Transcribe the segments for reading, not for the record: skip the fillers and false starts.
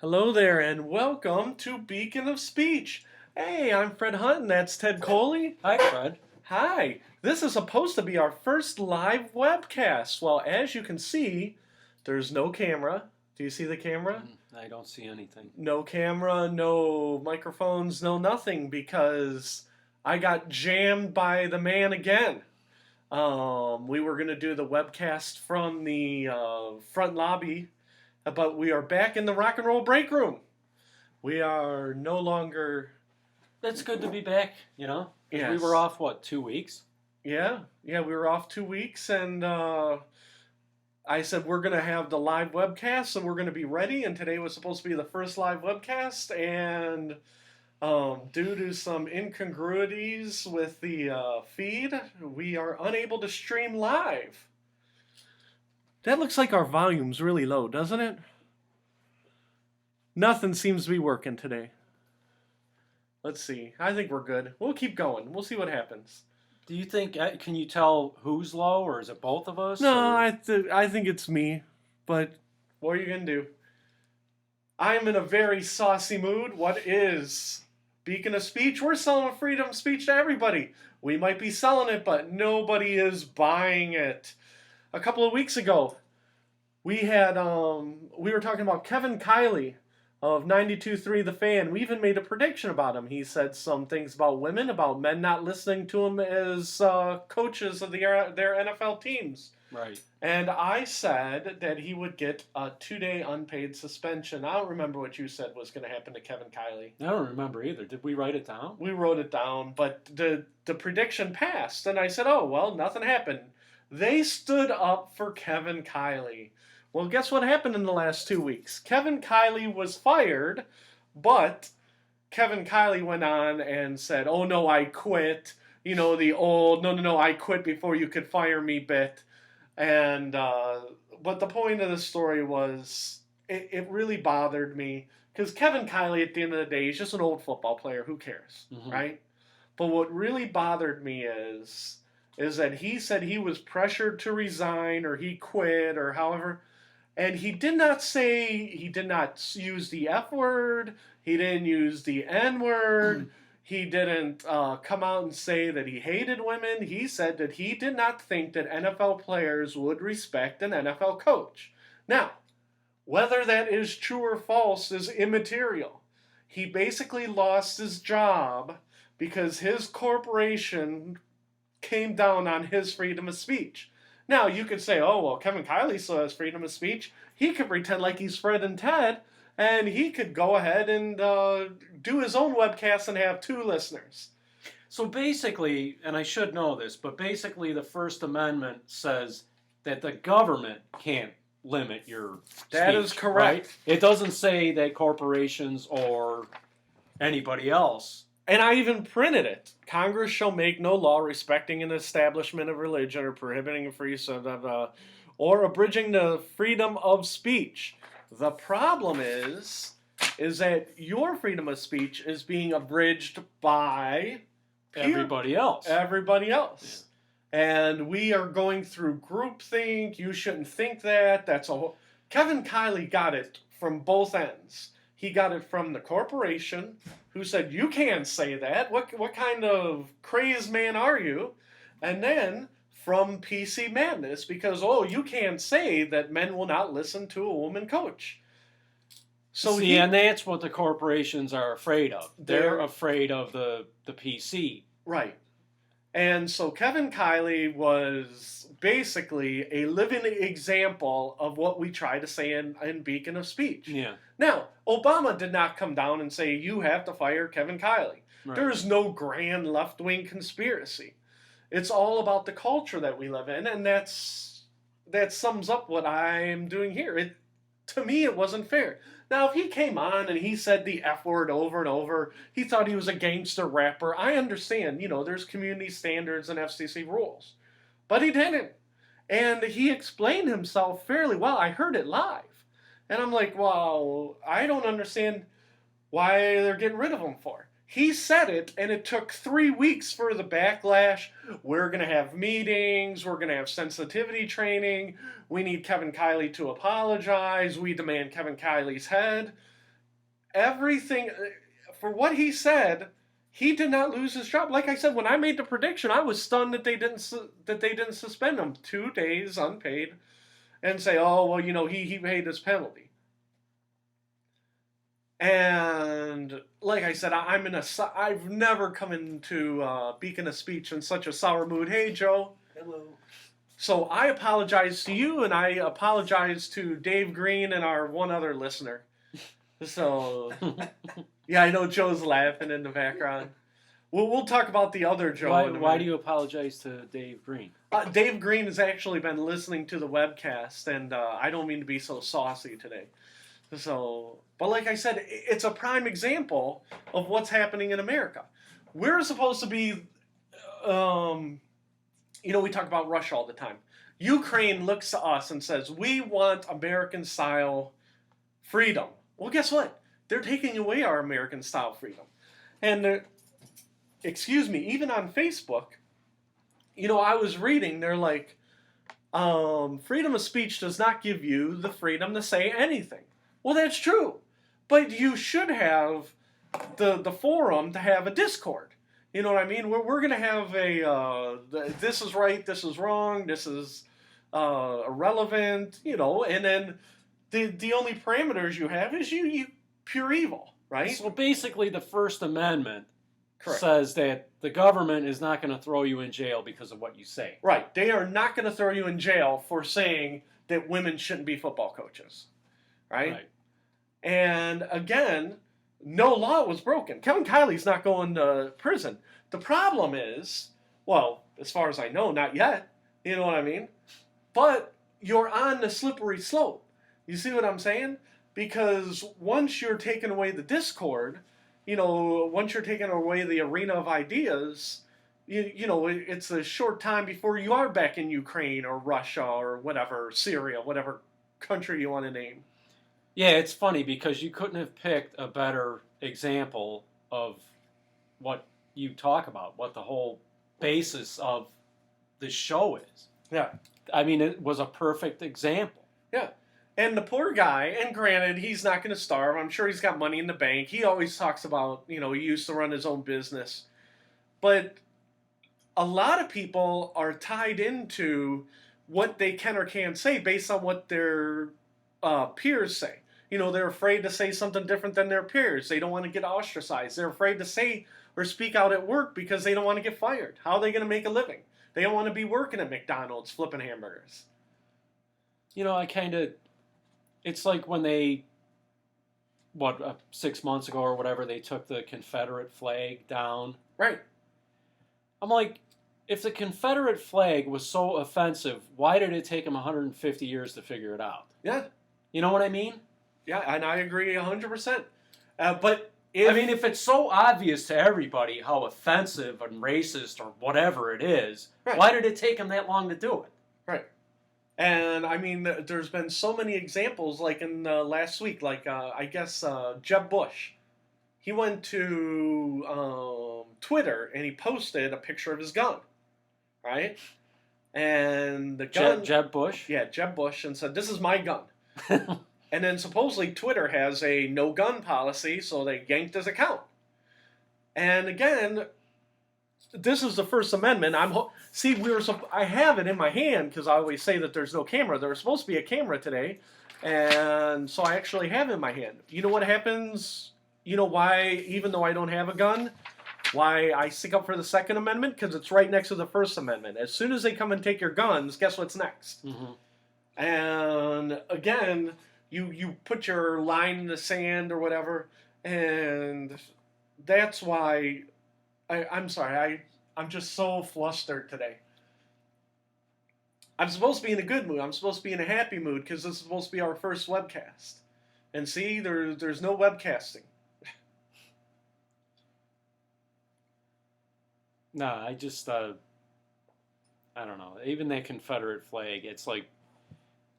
Hello there, and welcome to Beacon of Speech. Hey, I'm Fred Hunt, and that's Ted Coley. Hi, Fred. Hi, this is supposed to be our first live webcast. Well, as you can see, there's no camera. Do you see the camera? I don't see anything. No camera, no microphones, no nothing, because I got jammed by the man again. We were going to do the webcast from the front lobby, but we are back in the rock and roll break room. We are no longer. It's good to be back, you know? Yes. We were off, 2 weeks? Yeah, we were off 2 weeks, and I said we're going to have the live webcast, and we're going to be ready, and today was supposed to be the first live webcast, and due to some incongruities with the feed, we are unable to stream live. That looks like our volume's really low, doesn't it? Nothing seems to be working today. Let's see. I think we're good. We'll keep going. We'll see what happens. Do you think, can you tell who's low, or is it both of us? No, or? I think it's me. But what are you going to do? I'm in a very saucy mood. What is Beacon of Speech? We're selling freedom of speech to everybody. We might be selling it, but nobody is buying it. A couple of weeks ago, we were talking about Kevin Kiley of 92.3 The Fan. We even made a prediction about him. He said some things about women, about men not listening to him as coaches of their NFL teams. Right. And I said that he would get a 2-day unpaid suspension. I don't remember what you said was going to happen to Kevin Kiley. I don't remember either. Did we write it down? We wrote it down, but the prediction passed. And I said, oh, well, nothing happened. They stood up for Kevin Kiley. Well, guess what happened in the last 2 weeks? Kevin Kiley was fired, but Kevin Kiley went on and said, oh, no, I quit. You know, the old, no, I quit before you could fire me bit. And, but the point of the story was, it really bothered me. Because Kevin Kiley, at the end of the day, is just an old football player. Who cares, right? But what really bothered me is that he said he was pressured to resign or he quit or however. And he did not use the F word. He didn't use the N word. He didn't come out and say that he hated women. He said that he did not think that NFL players would respect an NFL coach. Now, whether that is true or false is immaterial. He basically lost his job because his corporation came down on his freedom of speech. Now, you could say, oh, well, Kevin Kiley still has freedom of speech. He could pretend like he's Fred and Ted, and he could go ahead and do his own webcast and have 2 listeners. So basically, and I should know this, but basically the First Amendment says that the government can't limit your speech. That is correct. Right? It doesn't say that corporations or anybody else. And I even printed it. Congress shall make no law respecting an establishment of religion or prohibiting a free or abridging the freedom of speech. The problem is that your freedom of speech is being abridged by everybody else. Everybody else. Yeah. And we are going through groupthink. You shouldn't think that. Kevin Kiley got it from both ends. He got it from the corporation, who said, you can't say that. What kind of crazed man are you? And then from PC Madness, because, you can't say that men will not listen to a woman coach. So and that's what the corporations are afraid of. They're afraid of the PC. Right. And so Kevin Kiley was basically a living example of what we try to say in Beacon of Speech. Yeah. Now, Obama did not come down and say, you have to fire Kevin Kiley. Right. There is no grand left-wing conspiracy. It's all about the culture that we live in, and that sums up what I'm doing here. To me, it wasn't fair. Now, if he came on and he said the F word over and over, he thought he was a gangster rapper, I understand, there's community standards and FCC rules. But he didn't. And he explained himself fairly well. I heard it live. And I'm like, well, I don't understand why they're getting rid of him for. He said it, and it took 3 weeks for the backlash. We're going to have meetings. We're going to have sensitivity training. We need Kevin Kiley to apologize. We demand Kevin Kiley's head. everything for what he said. He did not lose his job. Like I said, when I made the prediction, I was stunned that they didn't suspend him 2 days unpaid and say, oh well, he paid his penalty. And like I said, I've never come into Beacon of Speech in such a sour mood. Hey Joe. Hello. So I apologize to you, and I apologize to Dave Green and our one other listener. So, yeah, I know Joe's laughing in the background. We'll talk about the other Joe. Why do you apologize to Dave Green? Dave Green has actually been listening to the webcast, and I don't mean to be so saucy today. So, but like I said, it's a prime example of what's happening in America. We're supposed to be, we talk about Russia all the time. Ukraine looks to us and says, we want American-style freedom. Well, guess what? They're taking away our American-style freedom. And, even on Facebook, I was reading, they're like, freedom of speech does not give you the freedom to say anything. Well, that's true. But you should have the forum to have a Discord. You know what I mean? We're going to have this is right, this is wrong, this is irrelevant, and then the only parameters you have is you pure evil, right? So basically the First Amendment Correct. says that the government is not going to throw you in jail because of what you say. Right. They are not going to throw you in jail for saying that women shouldn't be football coaches, right? And again, no law was broken. Kevin Kiley's not going to prison. The problem is, well, as far as I know, not yet. You know what I mean? But you're on the slippery slope. You see what I'm saying? Because once you're taking away the discord, once you're taking away the arena of ideas, it's a short time before you are back in Ukraine or Russia or whatever, Syria, whatever country you want to name. Yeah, it's funny because you couldn't have picked a better example of what you talk about, what the whole basis of the show is. Yeah. I mean, it was a perfect example. Yeah. And the poor guy, and granted, he's not going to starve. I'm sure he's got money in the bank. He always talks about, he used to run his own business. But a lot of people are tied into what they can or can't say based on what their peers say. They're afraid to say something different than their peers. They don't want to get ostracized. They're afraid to say or speak out at work because they don't want to get fired. How are they going to make a living? They don't want to be working at McDonald's flipping hamburgers. It's like when they, 6 months ago or whatever, they took the Confederate flag down. Right. I'm like, if the Confederate flag was so offensive, why did it take them 150 years to figure it out? Yeah. You know what I mean? Yeah, and I agree 100%. But if it's so obvious to everybody how offensive and racist or whatever it is, right. Why did it take them that long to do it? Right. And there's been so many examples, like in last week, like Jeb Bush. He went to Twitter and he posted a picture of his gun, right? And the gun, Jeb Bush? Yeah, Jeb Bush, and said, "This is my gun." And then supposedly Twitter has a no gun policy, so they yanked his account. And again, this is the First Amendment. I have it in my hand because I always say that there's no camera. There was supposed to be a camera today, and so I actually have it in my hand. You know what happens? You know why, even though I don't have a gun, why I stick up for the Second Amendment? Because it's right next to the First Amendment. As soon as they come and take your guns, guess what's next? Mm-hmm. And again, you put your line in the sand or whatever, and that's why I'm sorry, I'm just so flustered today. I'm supposed to be in a good mood. I'm supposed to be in a happy mood because this is supposed to be our first webcast. And see, there's no webcasting. No, I don't know. Even that Confederate flag, it's like,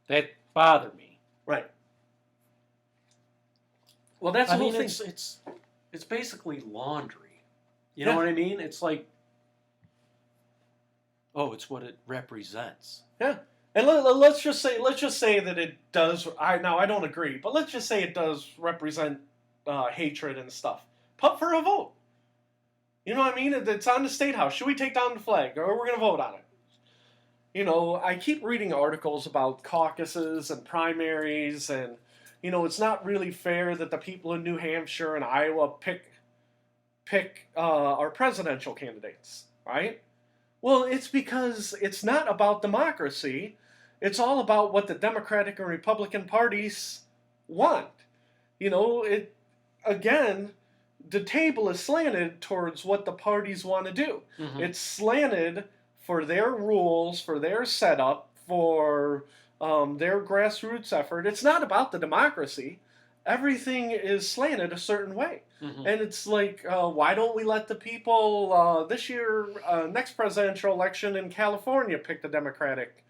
that bothered me. Right. Well, that's the whole thing. It's basically laundry. You know what I mean? It's like, it's what it represents. Yeah. And let's just say that it does. I don't agree, but let's just say it does represent hatred and stuff. Put for a vote. You know what I mean? It's on the State House. Should we take down the flag, or we're going to vote on it? You know, I keep reading articles about caucuses and primaries, and, you know, it's not really fair that the people in New Hampshire and Iowa pick our presidential candidates, right? Well, it's because it's not about democracy. It's all about what the Democratic and Republican parties want. You know, again, the table is slanted towards what the parties want to do. Mm-hmm. It's slanted for their rules, for their setup, for their grassroots effort. It's not about the democracy. Everything is slanted a certain way. Mm-hmm. And it's like, why don't we let the people this year, next presidential election in California, pick the Democratic?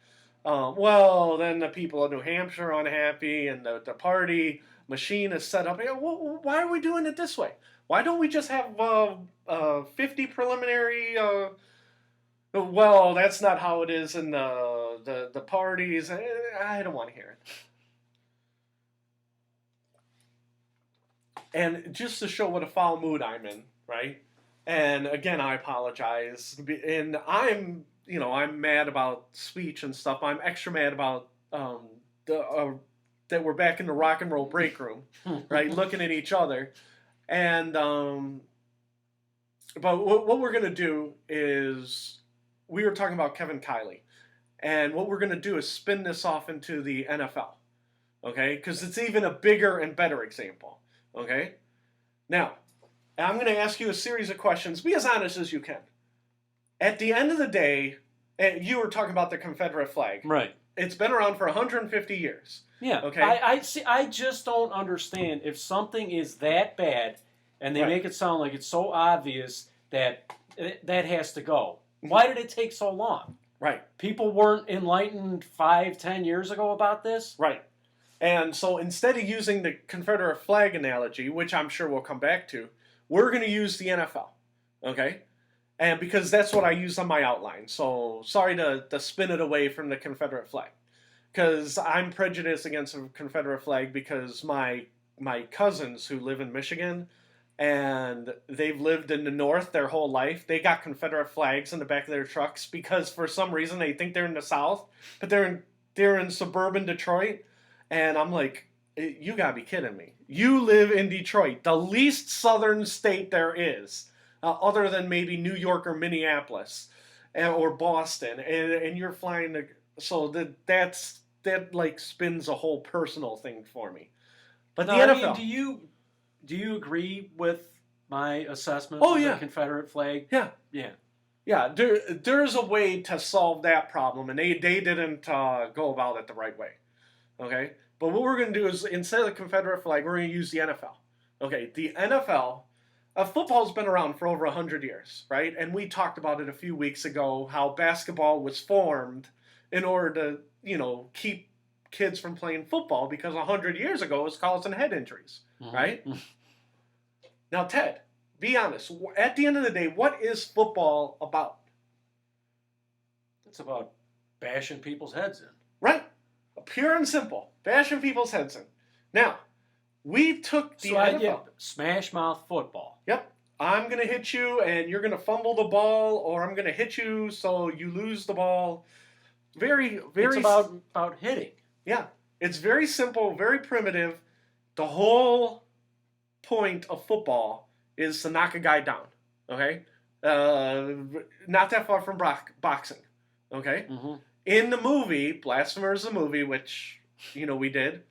Well, then the people of New Hampshire are unhappy, and the party machine is set up. Why are we doing it this way? Why don't we just have 50 preliminary... well, that's not how it is in the parties. I don't want to hear it. And just to show what a foul mood I'm in, right? And again, I apologize. And I'm mad about speech and stuff. I'm extra mad about that we're back in the rock and roll break room, right? Looking at each other. And but what we're gonna do is, we were talking about Kevin Kiley, and what we're gonna do is spin this off into the NFL, okay? Because it's even a bigger and better example. Okay? Now, I'm going to ask you a series of questions. Be as honest as you can. At the end of the day, and you were talking about the Confederate flag. Right. It's been around for 150 years. Yeah. Okay? I just don't understand if something is that bad and they make it sound like it's so obvious that that has to go. Why did it take so long? Right. People weren't enlightened 5-10 years ago about this? Right. And so instead of using the Confederate flag analogy, which I'm sure we'll come back to, we're going to use the NFL, okay? And because that's what I use on my outline. So sorry to spin it away from the Confederate flag. Because I'm prejudiced against the Confederate flag because my cousins who live in Michigan, and they've lived in the North their whole life, they got Confederate flags in the back of their trucks because for some reason they think they're in the South, but they're in suburban Detroit. And I'm like, you gotta be kidding me. You live in Detroit, the least southern state there is, other than maybe New York or Minneapolis or Boston, and you're flying to, so that like spins a whole personal thing for me. But now, the NFL. I mean, do you agree with my assessment of the Confederate flag? Yeah. Yeah. Yeah, there's a way to solve that problem, and they didn't go about it the right way. Okay? But what we're going to do is, instead of the Confederate flag, we're going to use the NFL. Okay, the NFL, football's been around for over 100 years, right? And we talked about it a few weeks ago, how basketball was formed in order to, keep kids from playing football, because 100 years ago it was causing head injuries, right? Now, Ted, be honest. At the end of the day, what is football about? It's about bashing people's heads in. Right. Pure and simple. Bashing people's heads in. Now, we took the NFL. Smash mouth football. Yep. I'm going to hit you, and you're going to fumble the ball, or I'm going to hit you so you lose the ball. Very, very... It's about hitting. Yeah. It's very simple, very primitive. The whole point of football is to knock a guy down. Okay? Not that far from boxing. Okay? Mm-hmm. In the movie, Blasphemers the movie, which, we did,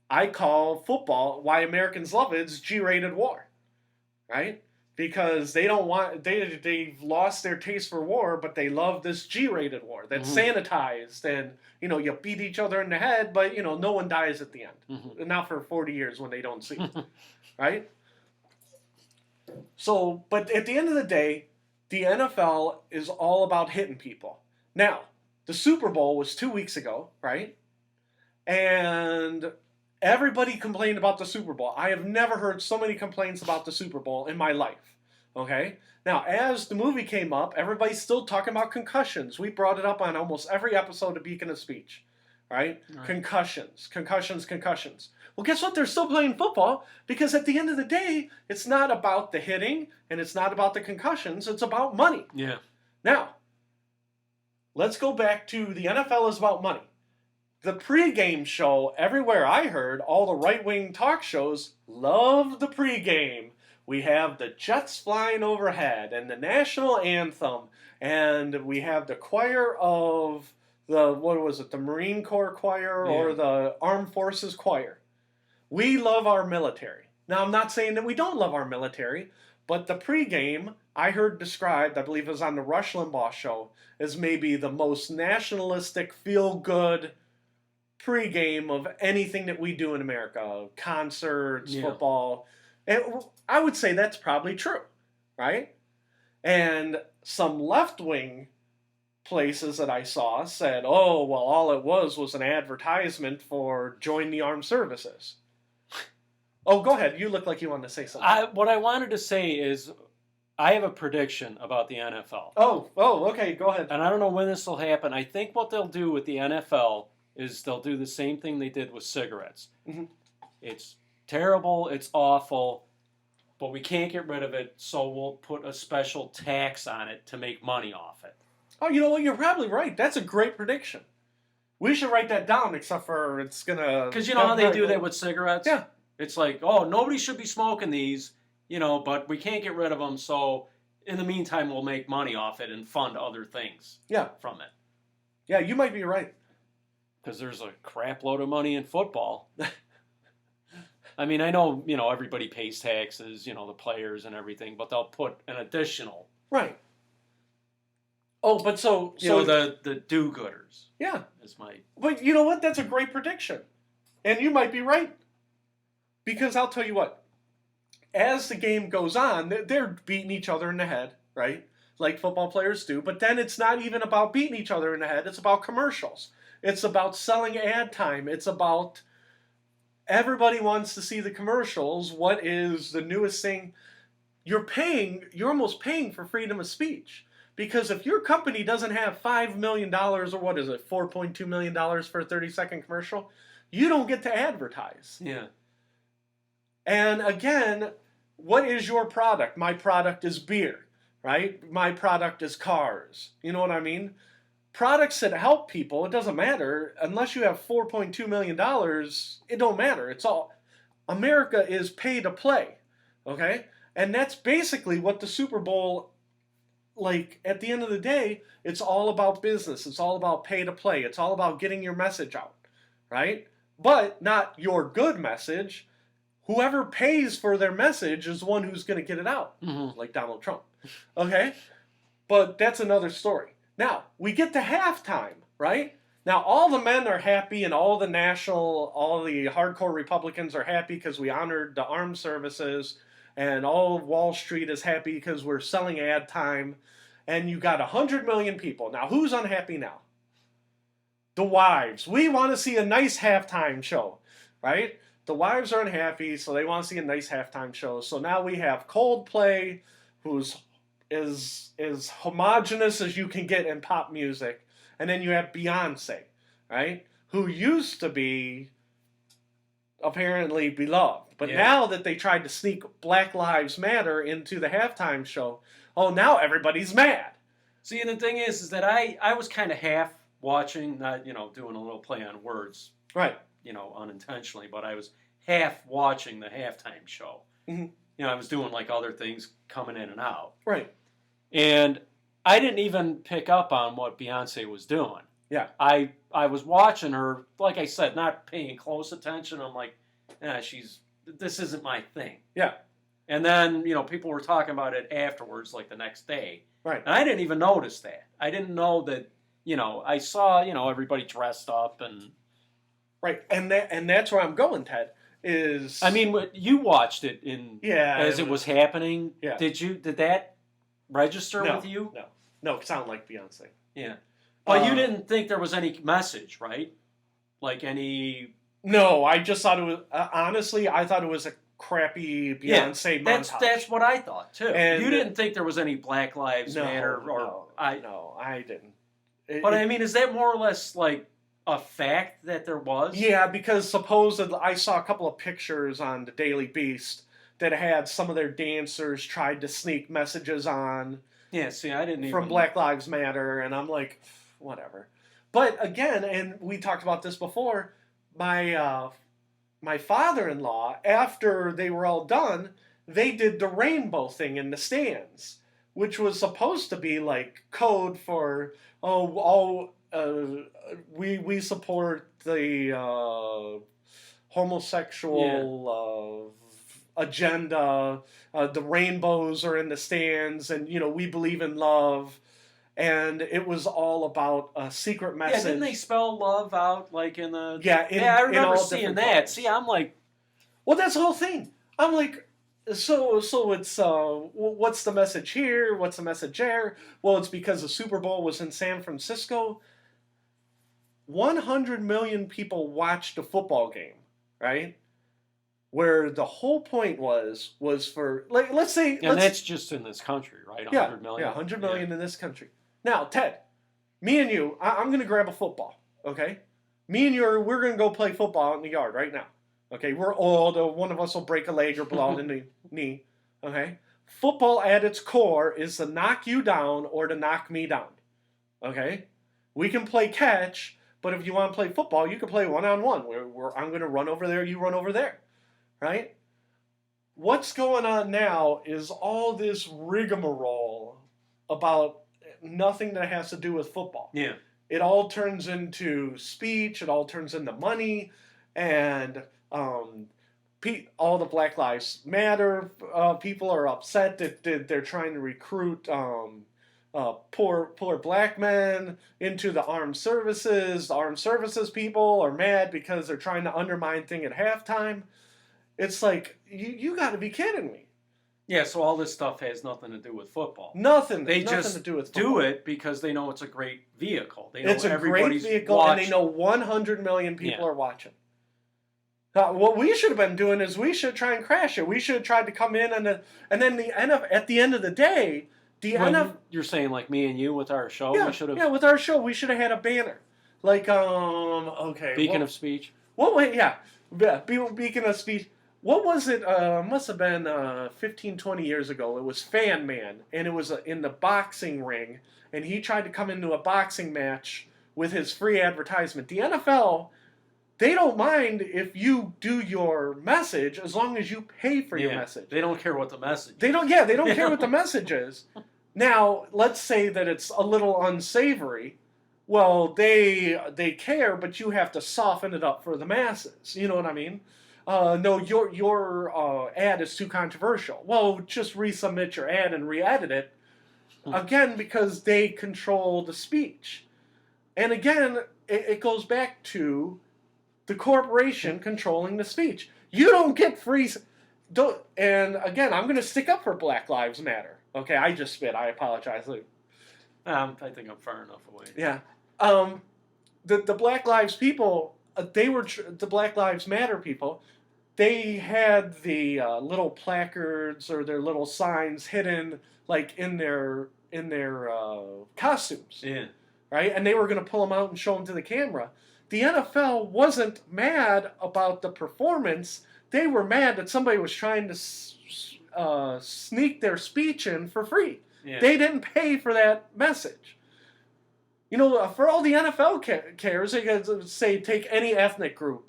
I call football, why Americans love it, is G-rated war. Right? Because they've lost their taste for war, but they love this G-rated war that's sanitized, and, you beat each other in the head, but, no one dies at the end. Mm-hmm. Not for 40 years when they don't see it. Right? So, but at the end of the day, the NFL is all about hitting people. Now, the Super Bowl was 2 weeks ago, right? And everybody complained about the Super Bowl. I have never heard so many complaints about the Super Bowl in my life, okay? Now, as the movie came up, everybody's still talking about concussions. We brought it up on almost every episode of Beacon of Speech, right? Concussions. Well, guess what? They're still playing football because at the end of the day, it's not about the hitting and it's not about the concussions. It's about money. Yeah. Now, let's go back to the NFL is about money. The pregame show, everywhere I heard, all the right-wing talk shows love the pregame. We have the jets flying overhead and the national anthem, and we have the choir of the Marine Corps choir or the Armed Forces choir. We love our military. Now, I'm not saying that we don't love our military, but the pregame I heard described, I believe it was on the Rush Limbaugh show, as maybe the most nationalistic, feel-good pregame of anything that we do in America. Concerts, football. And I would say that's probably true, right? And some left-wing places that I saw said, oh, well, all it was an advertisement for join the armed services. Oh, go ahead. You look like you wanted to say something. What I wanted to say is I have a prediction about the NFL. Oh, okay. Go ahead. And I don't know when this will happen. I think what they'll do with the NFL is they'll do the same thing they did with cigarettes. Mm-hmm. It's terrible. It's awful. But we can't get rid of it, so we'll put a special tax on it to make money off it. Oh, you know what? You're probably right. That's a great prediction. We should write that down, except for it's going to... Because you know how they do that with cigarettes? Yeah. It's like, oh, nobody should be smoking these, but we can't get rid of them, so in the meantime, we'll make money off it and fund other things from it. Yeah, you might be right. Because there's a crap load of money in football. I mean, I know, everybody pays taxes, the players and everything, but they'll put an additional. Right. Oh, but so the do-gooders. Yeah. But you know what? That's a great prediction. And you might be right. Because I'll tell you what, as the game goes on, they're beating each other in the head, right? Like football players do. But then it's not even about beating each other in the head. It's about commercials. It's about selling ad time. It's about everybody wants to see the commercials. What is the newest thing? You're almost paying for freedom of speech. Because if your company doesn't have $5 million, or what is it, $4.2 million for a 30-second commercial, you don't get to advertise. Yeah. And again, what is your product? My product is beer, right? My product is cars. You know what I mean? Products that help people, it doesn't matter. Unless you have $4.2 million, it don't matter. It's all... America is pay to play, okay? And that's basically what the Super Bowl... at the end of the day, it's all about business. It's all about pay to play. It's all about getting your message out, right? But not your good message. Whoever pays for their message is the one who's going to get it out, like Donald Trump. Okay? But that's another story. Now, we get to halftime, right? Now, all the men are happy and all the hardcore Republicans are happy because we honored the armed services, and all of Wall Street is happy because we're selling ad time, and you got 100 million people. Now, who's unhappy now? The wives. We want to see a nice halftime show, right? The wives are unhappy, so they want to see a nice halftime show. So now we have Coldplay, who's as homogenous as you can get in pop music. And then you have Beyonce, right? Who used to be apparently beloved. But now that they tried to sneak Black Lives Matter into the halftime show, now everybody's mad. See, and the thing is that I was kind of half watching, not, doing a little play on words. Right. Unintentionally, but I was half watching the halftime show. Mm-hmm. I was doing like other things coming in and out. Right. And I didn't even pick up on what Beyonce was doing. Yeah. I was watching her, like I said, not paying close attention. I'm like, this isn't my thing. Yeah. And then, people were talking about it afterwards, like the next day. Right. And I didn't even notice that. I didn't know that, I saw, everybody dressed up and... Right, and that's where I'm going, Ted. You watched it as it was happening. Yeah. Did that register with you? No, it sounded like Beyonce. Yeah, but you didn't think there was any message, right? Like any? No, I just thought it was. Honestly, I thought it was a crappy Beyonce montage. That's what I thought too. And you didn't think there was any Black Lives Matter, No, I didn't. But is that more or less like a fact that there was? Yeah, because supposedly I saw a couple of pictures on the Daily Beast that had some of their dancers tried to sneak messages on Yeah, see, I didn't from even... Black Lives Matter, and I'm like, whatever. But again, and we talked about this before, my father-in-law, after they were all done, they did the rainbow thing in the stands, which was supposed to be like code for we support the homosexual agenda. The rainbows are in the stands, and we believe in love. And it was all about a secret message. Yeah, didn't they spell love out like in the? Yeah, I remember all seeing different that. colors. See, I'm like, well, that's the whole thing. I'm like, so it's what's the message here? What's the message there? Well, it's because the Super Bowl was in San Francisco. 100 million people watched a football game, right? Where the whole point was for, like, let's say, and that's just in this country, right? 100 million. Yeah, 100 million in this country. Now, Ted, me and you, I'm going to grab a football, okay? Me and you, we're going to go play football in the yard right now. Okay, we're old. One of us will break a leg or blow out in the knee. Okay, football at its core is to knock you down or to knock me down. Okay, we can play catch, but if you want to play football, you can play one-on-one. Where I'm going to run over there, you run over there. Right? What's going on now is all this rigmarole about nothing that has to do with football. Yeah. It all turns into speech. It all turns into money, and all the Black Lives Matter people are upset that they're trying to recruit poor black men into the armed services. The armed services people are mad because they're trying to undermine thing at halftime. It's like, you got to be kidding me. Yeah, so all this stuff has nothing to do with football. Nothing to do with football. Do it because they know it's a great vehicle. They know it's a great vehicle, and they know 100 million people are watching. What we should have been doing is we should try and crash it. We should have tried to come in and then at the end of the day, you're saying like me and you with our show? Yeah, we should have, with our show, we should have had a banner. Like, okay. Beacon of speech? Beacon of speech. What was it? Must have been 15, 20 years ago. It was Fan Man, and it was in the boxing ring, and he tried to come into a boxing match with his free advertisement. The NFL, they don't mind if you do your message as long as you pay for your message. They don't care what the message is. They don't care what the message is. Now, let's say that it's a little unsavory. Well, they care, but you have to soften it up for the masses. You know what I mean? No, your ad is too controversial. Well, just resubmit your ad and re-edit it. Again, because they control the speech. And again, it goes back to the corporation controlling the speech. You don't get free... And again, I'm going to stick up for Black Lives Matter. Okay, I just spit. I apologize. I think I'm far enough away. Yeah. The Black Lives people, the Black Lives Matter people, they had the little placards or their little signs hidden like in their costumes. Yeah. Right? And they were going to pull them out and show them to the camera. The NFL wasn't mad about the performance. They were mad that somebody was trying to sneak their speech in for free. Yeah. They didn't pay for that message. You know, for all the NFL cares, they could say, take any ethnic group,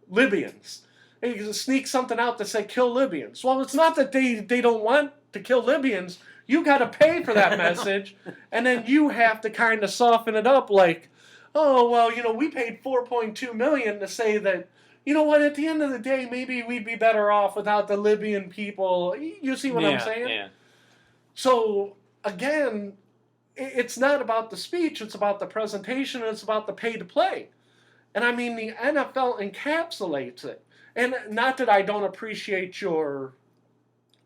Libyans. They could sneak something out that said, kill Libyans. Well, it's not that they don't want to kill Libyans. You got to pay for that message, and then you have to kind of soften it up like, oh, well, we paid $4.2 million to say that, you know what, at the end of the day, maybe we'd be better off without the Libyan people. You see what I'm saying? Yeah. So, again... It's not about the speech, it's about the presentation, and it's about the pay to play. And I mean, the NFL encapsulates it. And not that I don't appreciate your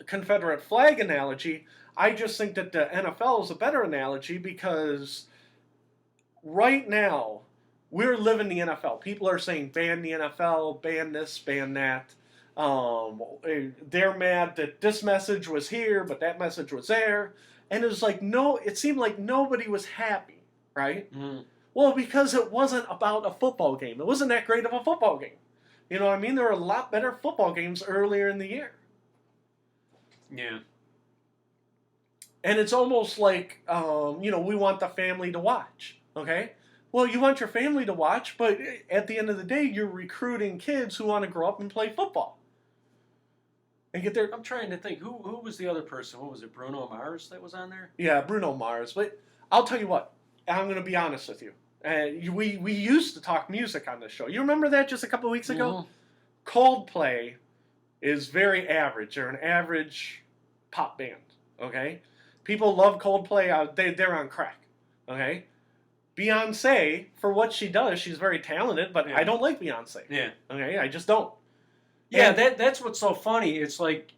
Confederate flag analogy, I just think that the NFL is a better analogy because right now, we're living the NFL. People are saying ban the NFL, ban this, ban that. They're mad that this message was here, but that message was there. And it was like, it seemed like nobody was happy, right? Mm. Well, because it wasn't about a football game. It wasn't that great of a football game. You know what I mean? There were a lot better football games earlier in the year. Yeah. And it's almost like, we want the family to watch, okay? Well, you want your family to watch, but at the end of the day, you're recruiting kids who want to grow up and play football. And get their... I'm trying to think, who was the other person? What was it, Bruno Mars that was on there? Yeah, Bruno Mars. But I'll tell you what, I'm going to be honest with you. We used to talk music on this show. You remember that just a couple of weeks ago? Mm-hmm. Coldplay is very average. They're an average pop band, okay? People love Coldplay. They're on crack, okay? Beyonce, for what she does, she's very talented, but I don't like Beyonce. Yeah. Okay, I just don't. Yeah, that's what's so funny. It's like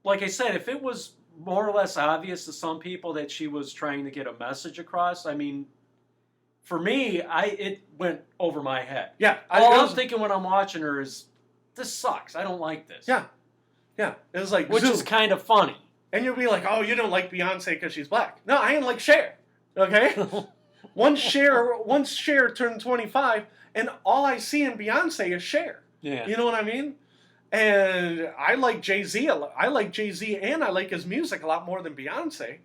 I said, if it was more or less obvious to some people that she was trying to get a message across, I mean, for me, it went over my head. Yeah. All I'm thinking when I'm watching her is, this sucks. I don't like this. Yeah. Yeah. It was like... Which is kind of funny. And you'll be like, oh, you don't like Beyonce because she's black. No, I ain't like Cher. Okay? Once Cher turned 25, and all I see in Beyonce is Cher. Yeah. You know what I mean? And I like Jay-Z. I like Jay-Z, and I like his music a lot more than Beyonce.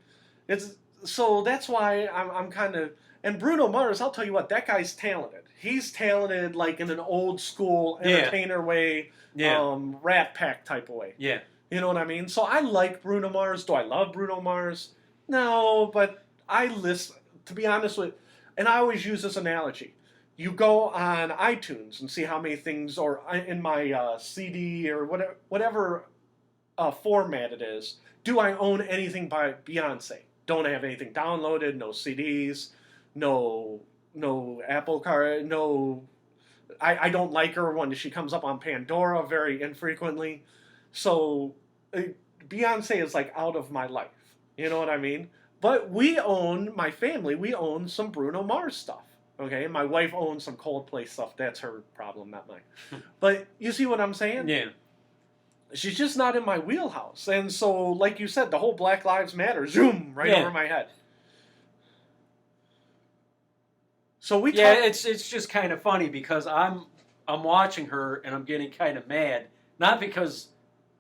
So that's why I'm kind of... And Bruno Mars, I'll tell you what, that guy's talented. He's talented like in an old school entertainer way, Rat Pack type of way. Yeah. You know what I mean? So I like Bruno Mars. Do I love Bruno Mars? No, but I listen, to be honest with, and I always use this analogy. You go on iTunes and see how many things, or in my CD or whatever format it is, do I own anything by Beyonce? Don't have anything downloaded, no CDs, no Apple card, no... I don't like her when she comes up on Pandora very infrequently. So Beyonce is like out of my life. You know what I mean? But my family, we own some Bruno Mars stuff. Okay? And my wife owns some Coldplay stuff. That's her problem, not mine. But you see what I'm saying? Yeah. She's just not in my wheelhouse. And so, like you said, the whole Black Lives Matter, zoom, right over my head. So it's just kind of funny because I'm watching her and I'm getting kind of mad. Not because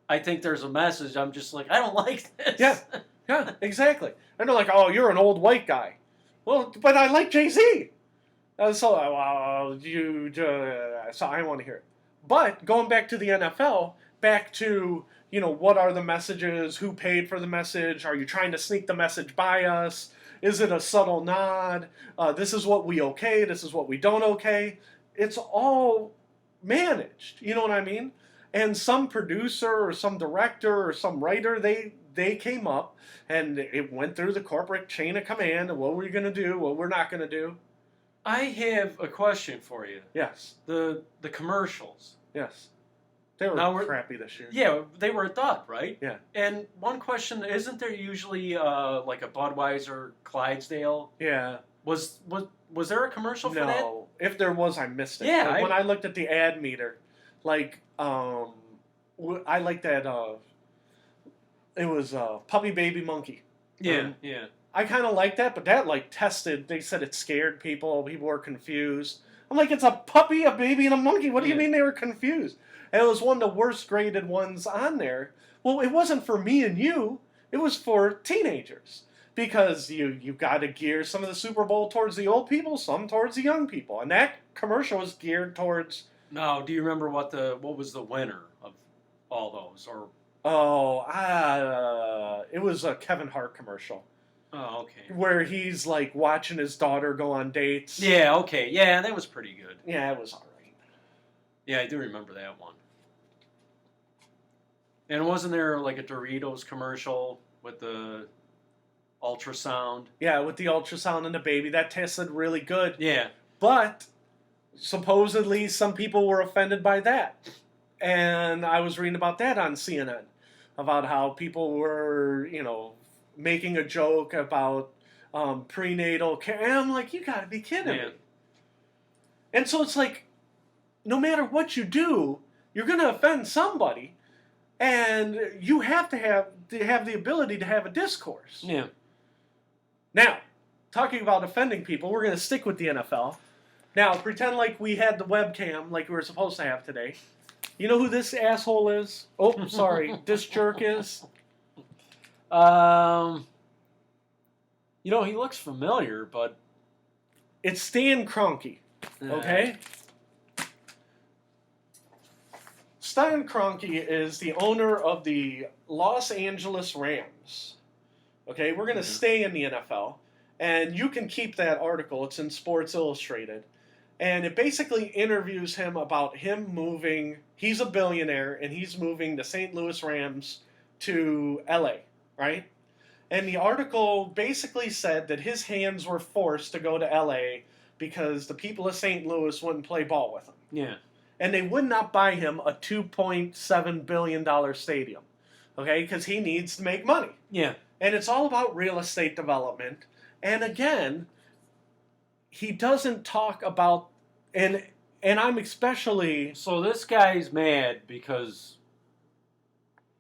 I think there's a message. I'm just like, I don't like this. Yeah, exactly. And they're like, oh, you're an old white guy. Well, but I like Jay-Z. So I want to hear it. But going back to the NFL, back to, what are the messages? Who paid for the message? Are you trying to sneak the message by us? Is it a subtle nod? This is what we okay. This is what we don't okay. It's all managed. You know what I mean? And some producer or some director or some writer, they came up and it went through the corporate chain of command of what we're going to do, what we're not going to do. I have a question for you. Yes. The commercials. Yes. They were crappy this year. Yeah, they were a thought, right? Yeah. And one question, isn't there usually like a Budweiser Clydesdale? Yeah. Was there a commercial for that? No. If there was, I missed it. Yeah. When I looked at the ad meter, like, I like that, it was Puppy Baby Monkey. Yeah, yeah. I kind of like that, but that, tested, they said it scared people. People were confused. I'm like, it's a puppy, a baby, and a monkey. What do you mean they were confused? And it was one of the worst graded ones on there. Well, it wasn't for me and you. It was for teenagers. Because you got to gear some of the Super Bowl towards the old people, some towards the young people. And that commercial was geared towards... No, do you remember what was the winner of all those? Or it was a Kevin Hart commercial. Oh, okay. Where he's, watching his daughter go on dates. Yeah, okay. Yeah, that was pretty good. Yeah, it was all right. Yeah, I do remember that one. And wasn't there, a Doritos commercial with the ultrasound? Yeah, with the ultrasound and the baby. That tasted really good. Yeah. But supposedly some people were offended by that. And I was reading about that on CNN. About how people were, making a joke about prenatal care. And I'm like, you gotta be kidding me. And so it's like, no matter what you do, you're gonna offend somebody. And you have to have the ability to have a discourse. Yeah. Now, talking about offending people, we're going to stick with the NFL. Now, pretend like we had the webcam like we were supposed to have today. You know who this asshole is? Oh, sorry. This jerk is? He looks familiar, but... It's Stan Kroenke. Okay? Stan Kroenke is the owner of the Los Angeles Rams. Okay? We're going to stay in the NFL. And you can keep that article. It's in Sports Illustrated. And it basically interviews him about him moving. He's a billionaire, and he's moving the St. Louis Rams to L.A., right? And the article basically said that his hands were forced to go to L.A. because the people of St. Louis wouldn't play ball with him. Yeah. And they would not buy him a $2.7 billion stadium, okay? Because he needs to make money. Yeah. And it's all about real estate development. And again, he doesn't talk about, and I'm especially... So this guy's mad because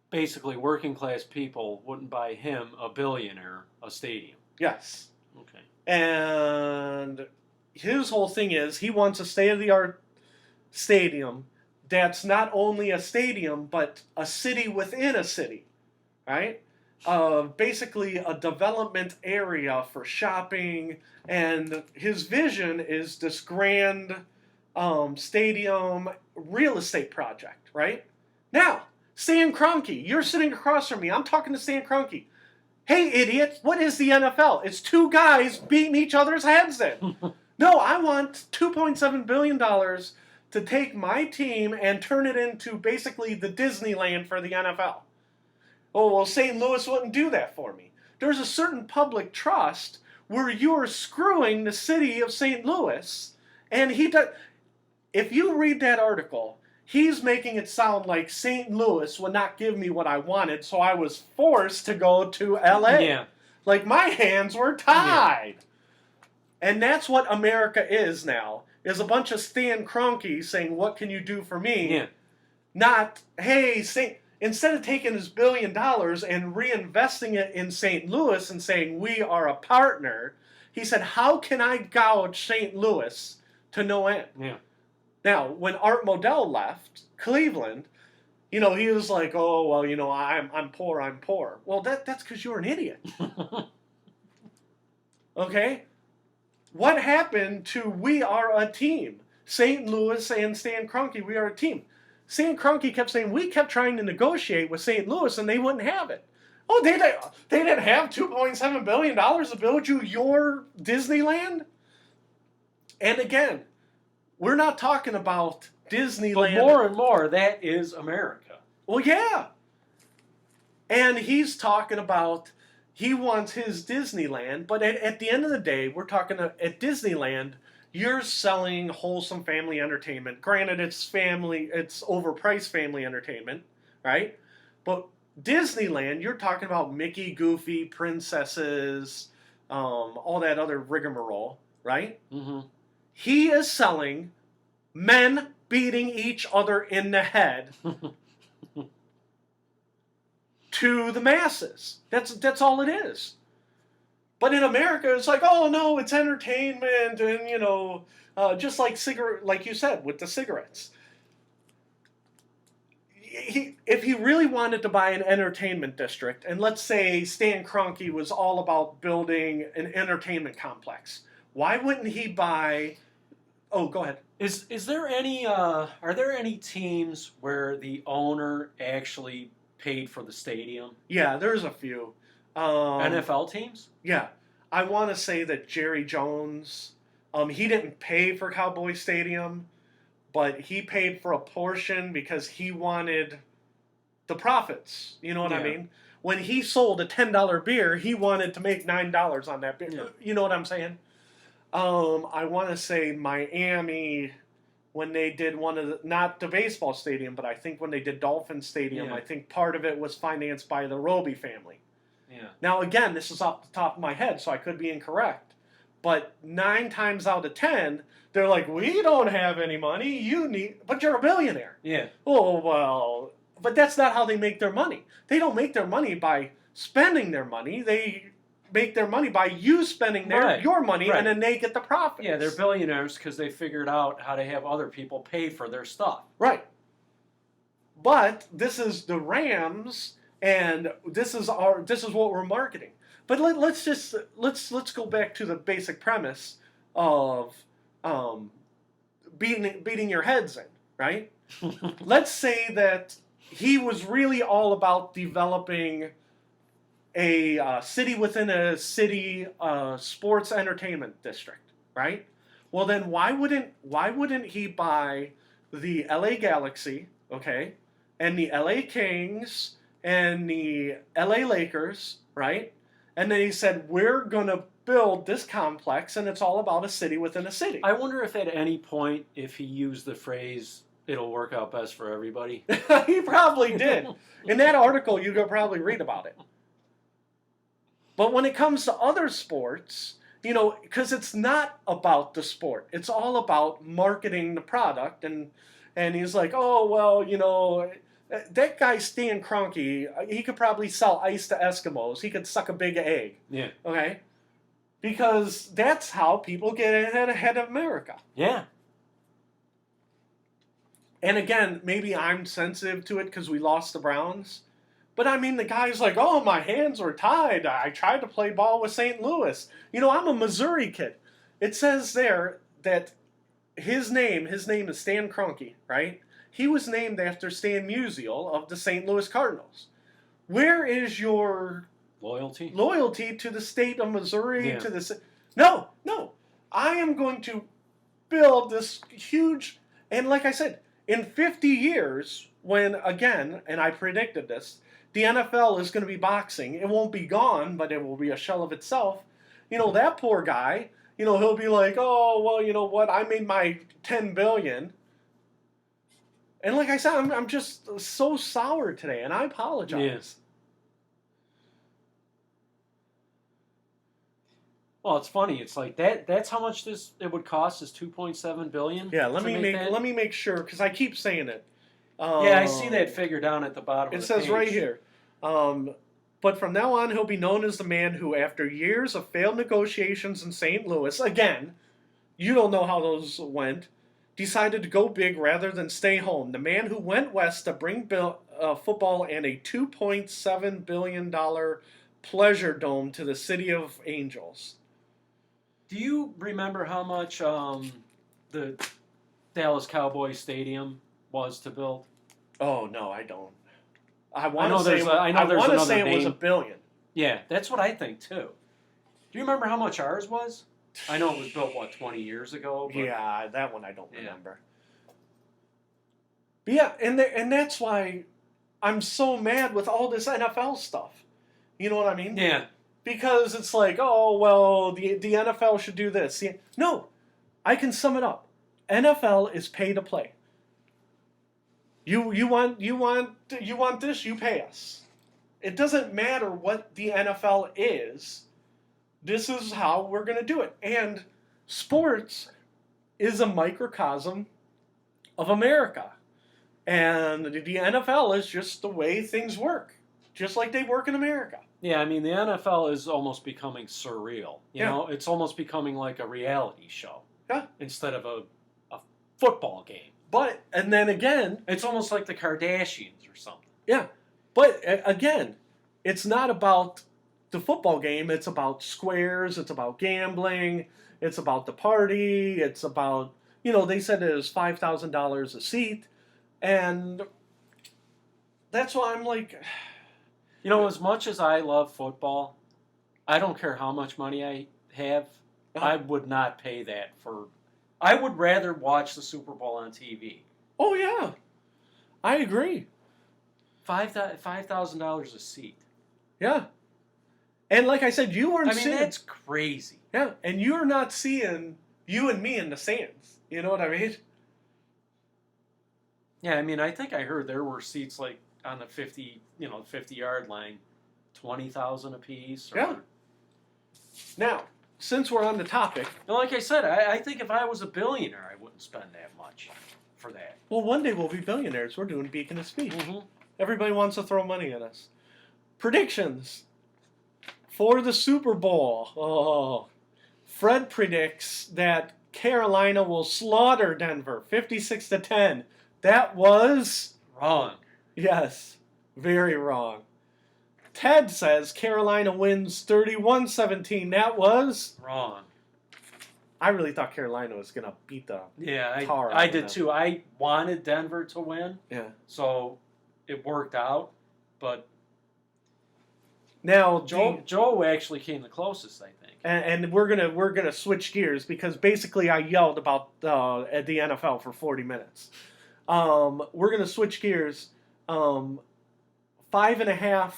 basically working class people wouldn't buy him, a billionaire, a stadium. Yes. Okay. And his whole thing is he wants a state-of-the-art stadium that's not only a stadium, but a city within a city, right? Basically a development area for shopping, and his vision is this grand stadium real estate project, right? Now, Stan Kroenke, you're sitting across from me. I'm talking to Stan Kroenke. Hey, idiot, what is the NFL? It's two guys beating each other's heads in. No, I want $2.7 billion to take my team and turn it into basically the Disneyland for the NFL. Oh, well, St. Louis wouldn't do that for me. There's a certain public trust where you're screwing the city of St. Louis, and he does. If you read that article, he's making it sound like St. Louis would not give me what I wanted, so I was forced to go to L.A. Yeah. Like my hands were tied. Yeah. And that's what America is now, is a bunch of Stan Kroenke saying, what can you do for me? Yeah. Not, hey, instead of taking his $1 billion and reinvesting it in St. Louis and saying, we are a partner, he said, how can I gouge St. Louis to no end? Yeah. Now, when Art Modell left Cleveland, he was like, oh, well, I'm poor. Well, that's because you're an idiot. Okay? What happened to we are a team? St. Louis and Stan Kroenke, we are a team. Stan Kroenke kept saying, we kept trying to negotiate with St. Louis and they wouldn't have it. Oh, they didn't have $2.7 billion to build you your Disneyland? And again, we're not talking about Disneyland. But more and more, that is America. Well, yeah. And he's talking about he wants his Disneyland, but at the end of the day, we're talking at Disneyland, you're selling wholesome family entertainment. Granted, it's overpriced family entertainment, right? But Disneyland, you're talking about Mickey, Goofy, princesses, all that other rigmarole, right? Mm-hmm. He is selling men beating each other in the head to the masses. That's all it is. But in America, it's like, oh no, it's entertainment, and just like like you said with the cigarettes. If he really wanted to buy an entertainment district, and let's say Stan Kroenke was all about building an entertainment complex, why wouldn't he buy? Oh, go ahead. Is there any? Are there any teams where the owner actually paid for the stadium? Yeah, there's a few. NFL teams? Yeah. I want to say that Jerry Jones, he didn't pay for Cowboy Stadium, but he paid for a portion because he wanted the profits. You know what I mean? When he sold a $10 beer, he wanted to make $9 on that beer. Yeah. You know what I'm saying? I want to say Miami, when they did not the baseball stadium, but I think when they did Dolphin Stadium, I think part of it was financed by the Roby family. Yeah. Now, again, this is off the top of my head, so I could be incorrect. But 9 times out of 10, they're like, we don't have any money, but you're a billionaire. Yeah. Oh, well, but that's not how they make their money. They don't make their money by spending their money. They make their money by you spending your money, Right. and then they get the profits. Yeah, they're billionaires because they figured out how to have other people pay for their stuff. Right. But this is the Rams, and this is what we're marketing. But let's go back to the basic premise of beating your heads in, right? Let's say that he was really all about developing a city within a city sports entertainment district, right? Well, then why wouldn't he buy the LA Galaxy, okay, and the LA Kings and the LA Lakers, right? And then he said, we're gonna build this complex, and it's all about a city within a city. I wonder if at any point, if he used the phrase, it'll work out best for everybody. He probably did. In that article, you could probably read about it. But when it comes to other sports, because it's not about the sport. It's all about marketing the product. And he's like, oh, well, that guy Stan Kroenke, he could probably sell ice to Eskimos. He could suck a big egg. Yeah. Okay? Because that's how people get ahead of America. Yeah. And again, maybe I'm sensitive to it because we lost the Browns. But I mean, the guy's like, oh, my hands were tied. I tried to play ball with St. Louis. I'm a Missouri kid. It says there that his name is Stan Kroenke, right? He was named after Stan Musial of the St. Louis Cardinals. Where is your loyalty to the state of Missouri? Yeah. No. I am going to build this huge, and like I said, in 50 years, when, again, and I predicted this, the NFL is going to be boxing. It won't be gone, but it will be a shell of itself. That poor guy, he'll be like, oh, well, you know what? I made my $10 billion. And like I said, I'm just so sour today, and I apologize. Yes. Well, it's funny. It's like that's how much it would cost is $2.7 billion. Yeah, let me make sure, because I keep saying it. Yeah, I see that figure down at the bottom. It says right here. But from now on, he'll be known as the man who, after years of failed negotiations in St. Louis, again, you don't know how those went, decided to go big rather than stay home. The man who went west to bring football and a $2.7 billion pleasure dome to the city of Angels. Do you remember how much the Dallas Cowboys Stadium was to build? Oh, no, I don't. I I know want to say another it was name. $1 billion. Yeah, that's what I think too. Do you remember how much ours was? I know it was built 20 years ago. But Yeah, that one I don't remember. But yeah, and that's why I'm so mad with all this NFL stuff. You know what I mean? Yeah. Because it's like, oh well, the NFL should do this. No, I can sum it up. NFL is pay to play. You want this, you pay us. It doesn't matter what the NFL is. This is how we're going to do it. And sports is a microcosm of America. And the NFL is just the way things work. Just like they work in America. Yeah, I mean, the NFL is almost becoming surreal. You Yeah. know, it's almost becoming like a reality show. Yeah. Instead of a football game. But, and then again, It's almost like the Kardashians or something. yeah. But again, it's not about the football game. It's about squares. It's about gambling. It's about the party. It's about, they said it was $5,000 a seat. And that's why I'm like... As much as I love football, I don't care how much money I have. I would not pay that for... I would rather watch the Super Bowl on TV. Oh, yeah. I agree. $5,000 a seat. Yeah. And like I said, you weren't seeing... that's crazy. Yeah, and you're not seeing you and me in the stands. You know what I mean? Yeah, I mean, I think I heard there were seats like on the 50-yard line, 20,000 apiece. Yeah. Now, since we're on the topic, and like I said, I think if I was a billionaire, I wouldn't spend that much for that. Well, one day we'll be billionaires. We're doing Beacon of Speech. Mm-hmm. Everybody wants to throw money at us. Predictions for the Super Bowl. Oh, Fred predicts that Carolina will slaughter Denver 56-10. That was Wrong. yes, very wrong. Ted says Carolina wins 31-17. That was Wrong. I really thought Carolina was going to beat the tar out I of did them. too. I wanted Denver to win, Yeah. so it worked out. But Now Joe actually came the closest, I think. and we're gonna switch gears because basically I yelled about at the NFL for 40 minutes. We're gonna switch gears. 5.5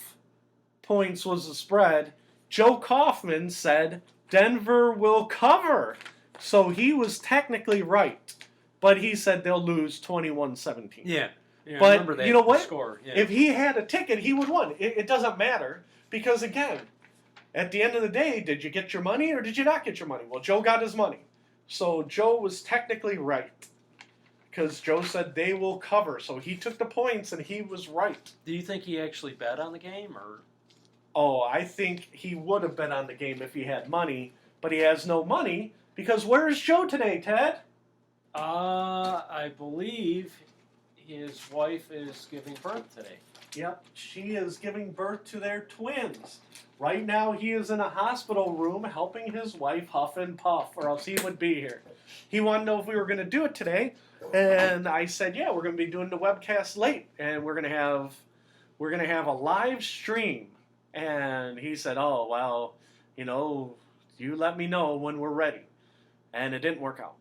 points was the spread. Joe Kaufman said Denver will cover, so he was technically right, but he said they'll lose 21-17. Yeah, But I remember that, you know what? Score. Yeah. If he had a ticket, he would win. It doesn't matter because again, at the end of the day, did you get your money or did you not get your money? Well, Joe got his money, so Joe was technically right because Joe said they will cover, so he took the points and he was right. Do you think he actually bet on the game, or? Oh, I think he would have bet on the game if he had money, but he has no money because where is Joe today, Ted? I believe his wife is giving birth today. Yep, she is giving birth to their twins. Right now, he is in a hospital room helping his wife huff and puff, or else he would be here. He wanted to know if we were going to do it today, and I said, "Yeah, we're going to be doing the webcast late, and we're going to have a live stream." And he said, "Oh, well, you let me know when we're ready," and it didn't work out.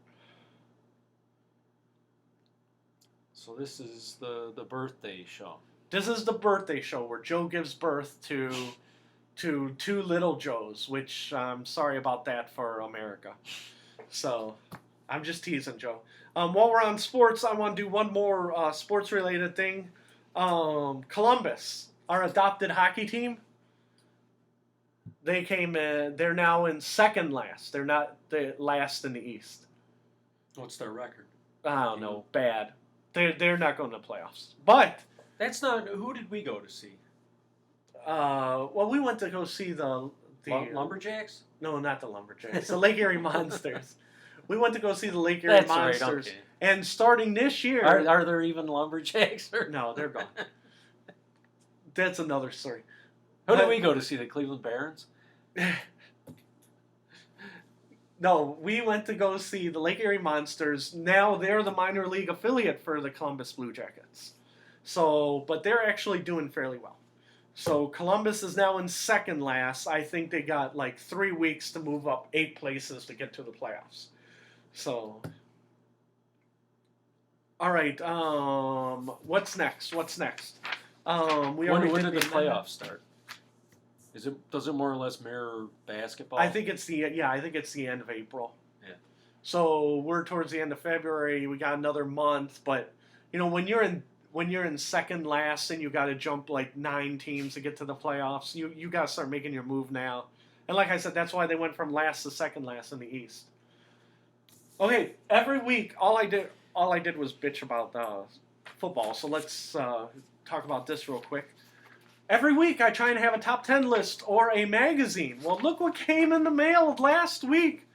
So this is the birthday show. This is the birthday show where Joe gives birth to two little Joes, which I'm sorry about that for America. So I'm just teasing, Joe. While we're on sports, I want to do one more sports-related thing. Columbus, our adopted hockey team, they came in. They're now in second last. They're not the last in the East. What's their record? I don't know. Bad. They're not going to the playoffs. But That's not. Who did we go to see? well, we went to go see the Lumberjacks? No, not the Lumberjacks. The Lake Erie Monsters. We went to go see the Lake Erie Monsters. Right, okay. And starting this year... Are there even Lumberjacks? No, they're gone. That's another story. Who did we go to see? The Cleveland Barons? No, we went to go see the Lake Erie Monsters. Now they're the minor league affiliate for the Columbus Blue Jackets. But they're actually doing fairly well. So Columbus is now in second last. I think they got like 3 weeks to move up 8 places to get to the playoffs. So, all right. What's next? When did the playoffs start? Does it more or less mirror basketball? I think it's the end of April. Yeah. So we're towards the end of February. We got another month, but when you're in second last and you got to jump like 9 teams to get to the playoffs, you got to start making your move now. And like I said, that's why they went from last to second last in the East. Okay, every week all I did was bitch about football. So let's talk about this real quick. Every week I try and have a top 10 list or a magazine. Well, look what came in the mail last week.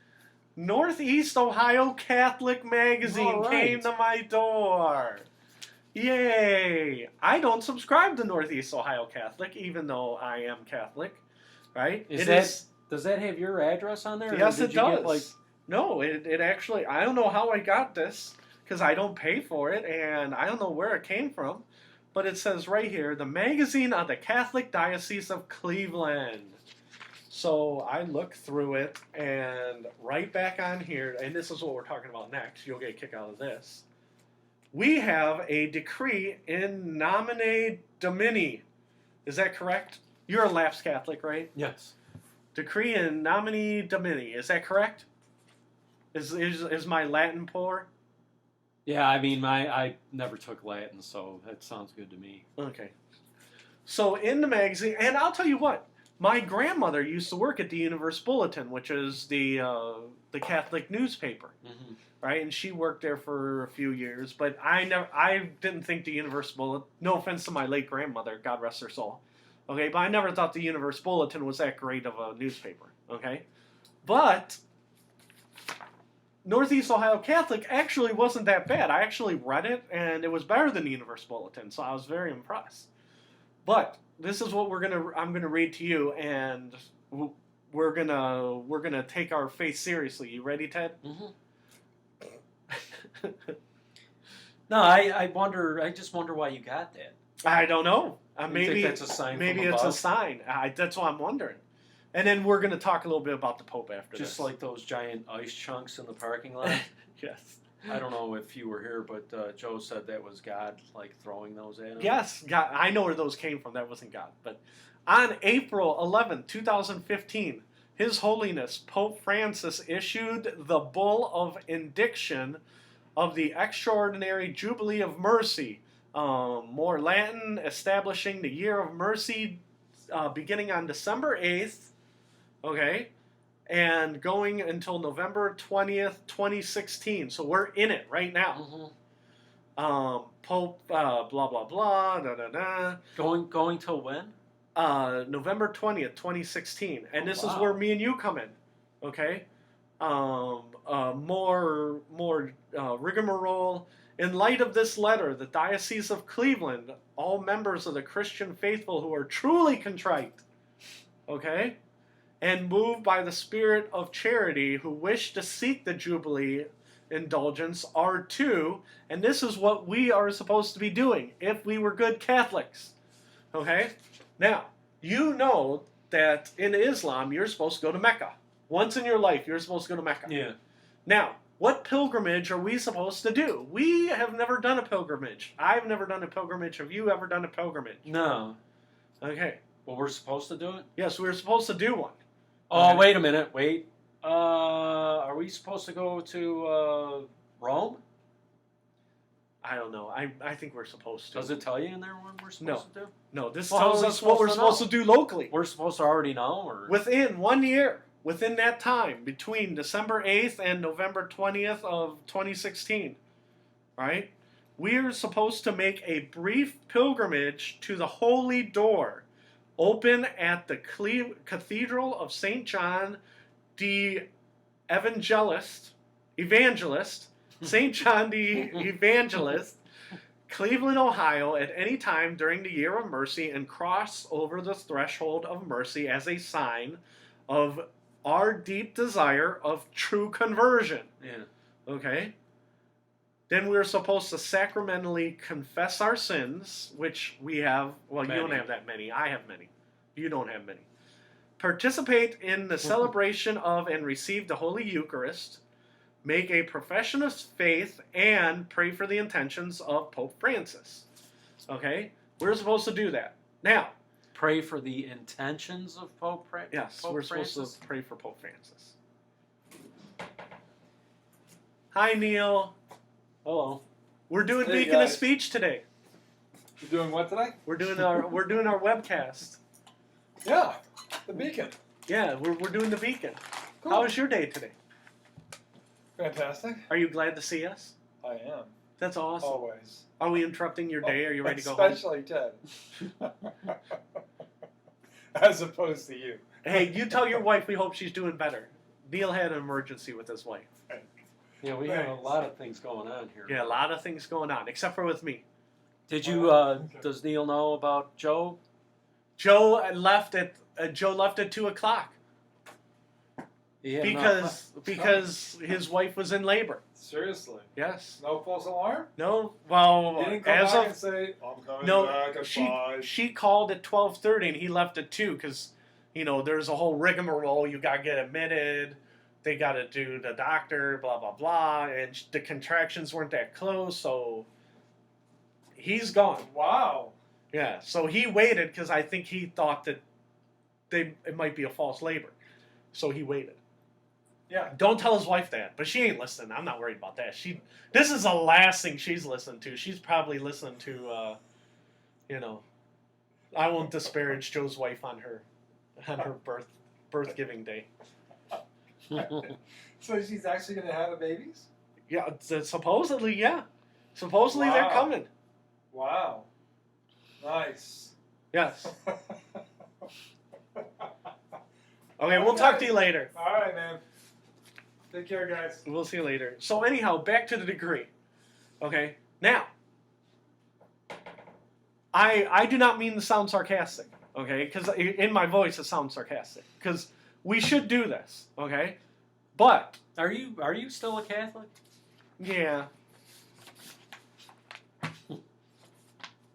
Northeast Ohio Catholic Magazine came to my door. Yay! I don't subscribe to Northeast Ohio Catholic, even though I am Catholic, right? Does that have your address on there? Yes, it does. No, it actually, I don't know how I got this, because I don't pay for it, and I don't know where it came from, but it says right here, the magazine of the Catholic Diocese of Cleveland. So I looked through it, and right back on here, and this is what we're talking about next, you'll get a kick out of this. We have a decree in nomine Domini. Is that correct? You're a lapsed Catholic, right? Yes. Decree in nomine Domini. Is that correct? Is my Latin poor? Yeah, I mean, I never took Latin, so that sounds good to me. Okay. So in the magazine, and I'll tell you what, my grandmother used to work at the Universe Bulletin, which is the Catholic newspaper. Mm-hmm. Right, and she worked there for a few years, but I didn't think the Universe Bulletin. No offense to my late grandmother, God rest her soul. Okay, but I never thought the Universe Bulletin was that great of a newspaper. Okay, but Northeast Ohio Catholic actually wasn't that bad. I actually read it, and it was better than the Universe Bulletin, so I was very impressed. But this is what I'm gonna read to you, and we're gonna take our faith seriously. You ready, Ted? Mm-hmm. No, I wonder. I just wonder why you got that. I don't know. You Maybe think that's a sign. Maybe from it's above? a sign. That's what I'm wondering. And then we're gonna talk a little bit about the Pope after Just this. like those giant ice chunks in the parking lot. Yes. I don't know if you were here, but Joe said that was God, like throwing those at him. Yes, God, I know where those came from. That wasn't God. But on April 11, 2015, His Holiness Pope Francis issued the Bull of Indiction of the Extraordinary Jubilee of Mercy, more Latin, establishing the Year of Mercy beginning on December 8th, okay, and going until November 20th, 2016. So we're in it right now. Mm-hmm. Pope, blah, blah, blah, da, da, da. Going till when? November 20th, 2016. And this is wow. where me and you come in, okay? More rigmarole. In light of this letter, the Diocese of Cleveland, all members of the Christian faithful who are truly contrite, okay, and moved by the spirit of charity, who wish to seek the Jubilee indulgence, are to, and this is what we are supposed to be doing if we were good Catholics, okay? Now, you know that in Islam, you're supposed to go to Mecca. Once in your life, you're supposed to go to Mecca. Yeah. Now, what pilgrimage are we supposed to do? We have never done a pilgrimage. I've never done a pilgrimage. Have you ever done a pilgrimage? No. Okay. Well, we're supposed to do it? Yes, we're supposed to do one. Oh, Okay. wait a minute. Wait. Are we supposed to go to Rome? I don't know. I think we're supposed to. Does it tell you in there what we're supposed to do? No, this Well, how tells are we us what we're supposed supposed to to do locally. We're supposed to already know? Or Within 1 year, within that time, between December 8th and November 20th of 2016, right? We're supposed to make a brief pilgrimage to the Holy Door, open at the Cathedral of St. John the Evangelist, St. John the Evangelist, Cleveland, Ohio, at any time during the Year of Mercy, and cross over the threshold of mercy as a sign of our deep desire of true conversion. Yeah. Okay? Then we're supposed to sacramentally confess our sins, which we have. Well, Many. You don't have that many. I have many. You don't have many. Participate in the celebration of and receive the Holy Eucharist. Make a profession of faith and pray for the intentions of Pope Francis. Okay? We're supposed to do that. Now, Pray for the intentions of Pope Francis? yes, Pope we're Francis? supposed to pray for Pope Francis. Hi, Neil. Hello. We're doing Hey, Beacon of guys. Speech today. You doing what today? We're doing our webcast. Yeah, the Beacon. Yeah, we're doing the Beacon. Cool. How was your day today? Fantastic. Are you glad to see us? I am. That's awesome. Always. Are we interrupting your day? Are you ready to go home? Especially Ted. As opposed to you. Hey, you tell your wife we hope she's doing better. Neil had an emergency with his wife. Yeah, we have a lot of things going on here. Yeah, a lot of things going on, except for with me. Did you, does Neil know about Joe? Joe left at 2 o'clock Yeah, because his wife was in labor. Seriously. Yes. No false alarm? No. Well, You didn't come as back of and say, I'm coming no, back at 5. she called at 12:30 and he left at 2 because there's a whole rigmarole. You gotta get admitted. They gotta do the doctor. Blah blah blah. And the contractions weren't that close, so he's gone. Wow. Yeah. So he waited because I think he thought that it might be a false labor, so he waited. Yeah. Don't tell his wife that, but she ain't listening. I'm not worried about that. This is the last thing she's listening to. She's probably listening to, I won't disparage Joe's wife on her birth giving day. So she's actually going to have a babies? Yeah, supposedly, yeah. Supposedly they're Wow. coming. Wow. Nice. Yes. Okay, we'll talk to you later. All right, man. Take care, guys. We'll see you later. So anyhow, back to the degree. Okay, now, I do not mean to sound sarcastic, okay? Because in my voice it sounds sarcastic. Because we should do this, okay? But Are you still a Catholic? yeah.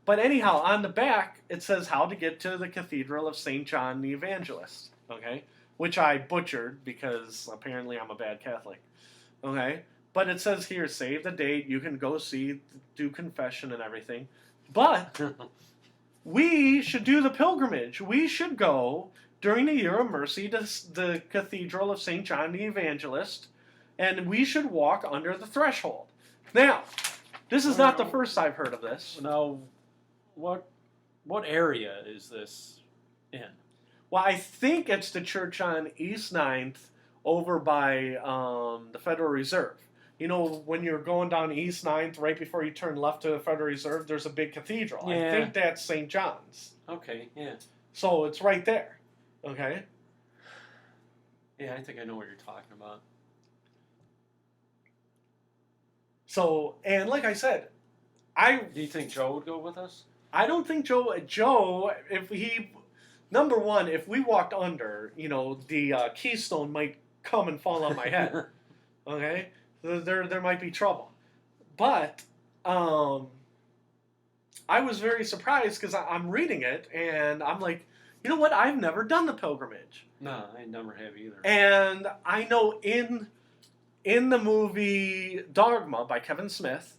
But anyhow, on the back it says how to get to the Cathedral of St. John the Evangelist, okay? Which I butchered because apparently I'm a bad Catholic, okay? But it says here, save the date, you can go see, do confession and everything. But we should do the pilgrimage. We should go during the year of mercy to the Cathedral of St. John the Evangelist, and we should walk under the threshold. Now, this is not the first I've heard of this. Now, what area is this in? Well, I think it's the church on East 9th over by the Federal Reserve. You know, when you're going down East 9th, right before you turn left to the Federal Reserve, there's a big cathedral. Yeah. I think that's St. John's. Okay, yeah. So it's right there. Okay? Yeah, I think I know what you're talking about. So, and like I said, Do you think Joe would go with us? I don't think Joe, if he, number one, if we walked under, you know, the keystone might come and fall on my head. Okay? There might be trouble. But I was very surprised because I'm reading it and I'm like, you know what? I've never done the pilgrimage. No, I never have either. And I know in the movie Dogma by Kevin Smith,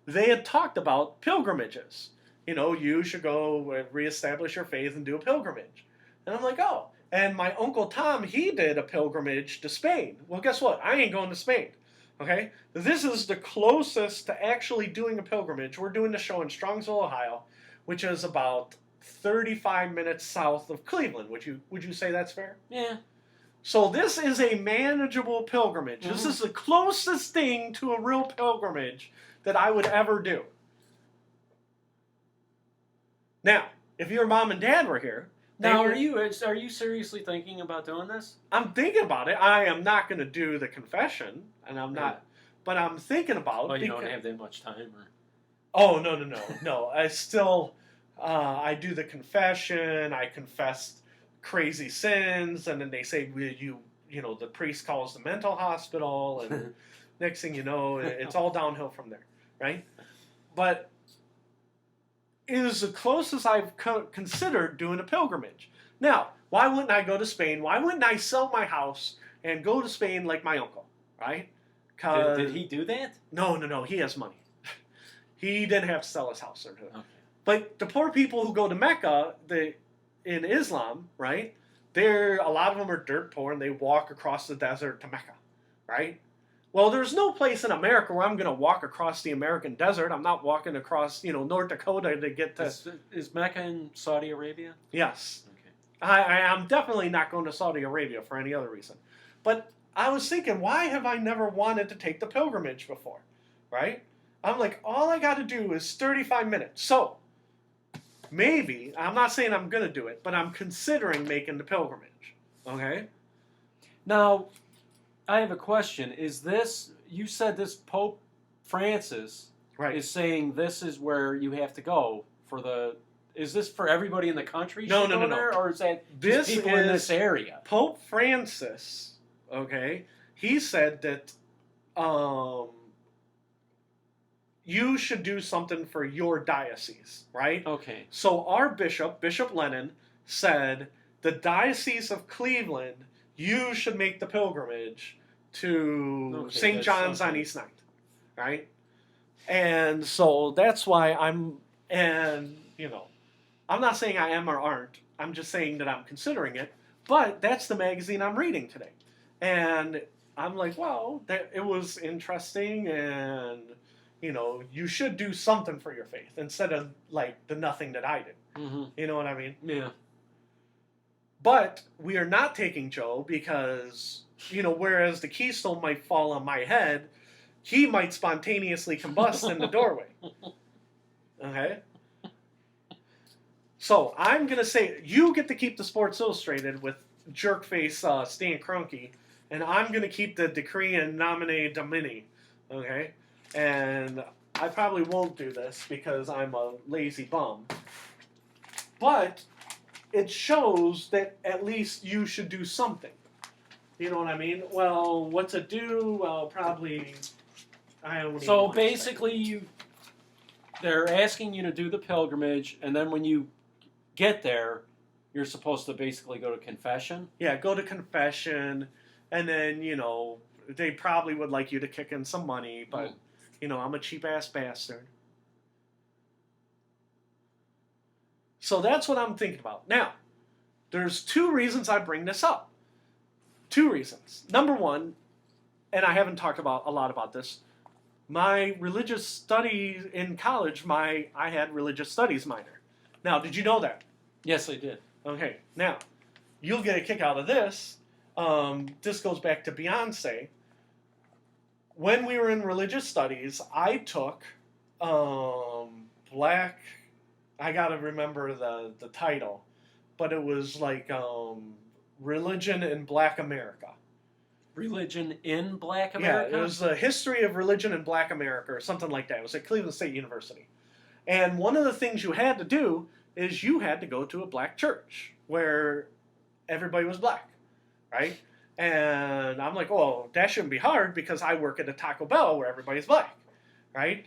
they had talked about pilgrimages. You know, you should go reestablish your faith and do a pilgrimage. And I'm like, oh. And my Uncle Tom, he did a pilgrimage to Spain. Well, guess what? I ain't going to Spain. Okay? This is the closest to actually doing a pilgrimage. We're doing the show in Strongsville, Ohio, which is about 35 minutes south of Cleveland. Would you say that's fair? Yeah. So this is a manageable pilgrimage. This is the closest thing to a real pilgrimage that I would ever do. Now, if your mom and dad were here, Now, are you seriously thinking about doing this? I'm thinking about it. I am not going to do the confession, and I'm not. But I'm thinking about. Well, you don't have that much time, or. Oh no! I still, I do the confession. I confess crazy sins, and then they say, you know, the priest calls the mental hospital, and next thing you know, it's all downhill from there, right? But it is the closest I've considered doing a pilgrimage. Now, why wouldn't I go to Spain? Why wouldn't I sell my house and go to Spain like my uncle, right? Did he do that? No, he has money. He didn't have to sell his house or anything. Okay. But the poor people who go to Mecca, in Islam, right? A lot of them are dirt poor and they walk across the desert to Mecca, right? Well, there's no place in America where I'm going to walk across the American desert. I'm not walking across, North Dakota to get to. Is Mecca in Saudi Arabia? Yes. Okay. I'm definitely not going to Saudi Arabia for any other reason. But I was thinking, why have I never wanted to take the pilgrimage before, right? I'm like, all I got to do is 35 minutes. So, maybe, I'm not saying I'm going to do it, but I'm considering making the pilgrimage, okay? Now, I have a question. Is this, you said this Pope Francis Right. is saying this is where you have to go for the, is this for everybody in the country? No, should no, go no, no. there, or is that This just people in is- this area? Pope Francis, okay, he said that you should do something for your diocese, right? Okay. So our bishop, Bishop Lennon, said the Diocese of Cleveland, you should make the pilgrimage to Okay, St. that's John's on okay. East 9th, right? And so that's why I'm not saying I am or aren't. I'm just saying that I'm considering it. But that's the magazine I'm reading today. And I'm like, well, it was interesting and, you should do something for your faith instead of, like, the nothing that I did. Mm-hmm. You know what I mean? Yeah. But we are not taking Joe because, whereas the keystone might fall on my head, he might spontaneously combust in the doorway. Okay? So I'm going to say you get to keep the Sports Illustrated with jerkface Stan Kroenke, and I'm going to keep the Decree and Nomine Domini. Okay? And I probably won't do this because I'm a lazy bum. But it shows that at least you should do something. You know what I mean? Well, what's it do? Well, probably I don't. So basically, they're asking you to do the pilgrimage, and then when you get there, you're supposed to basically go to confession. Yeah, go to confession, and then they probably would like you to kick in some money, but I'm a cheap ass bastard. So that's what I'm thinking about. Now, there's two reasons I bring this up. Two reasons. Number one, and I haven't talked about a lot about this, my religious studies in college, I had religious studies minor. Now, did you know that? Yes, I did. Okay, now, you'll get a kick out of this. This goes back to Beyonce. When we were in religious studies, I took black, I gotta remember the title, but it was like Religion in Black America. Religion in Black America? Yeah, it was the history of religion in Black America or something like that. It was at Cleveland State University. And one of the things you had to do is you had to go to a black church where everybody was black, right? And I'm like, well, that shouldn't be hard because I work at a Taco Bell where everybody's black, right?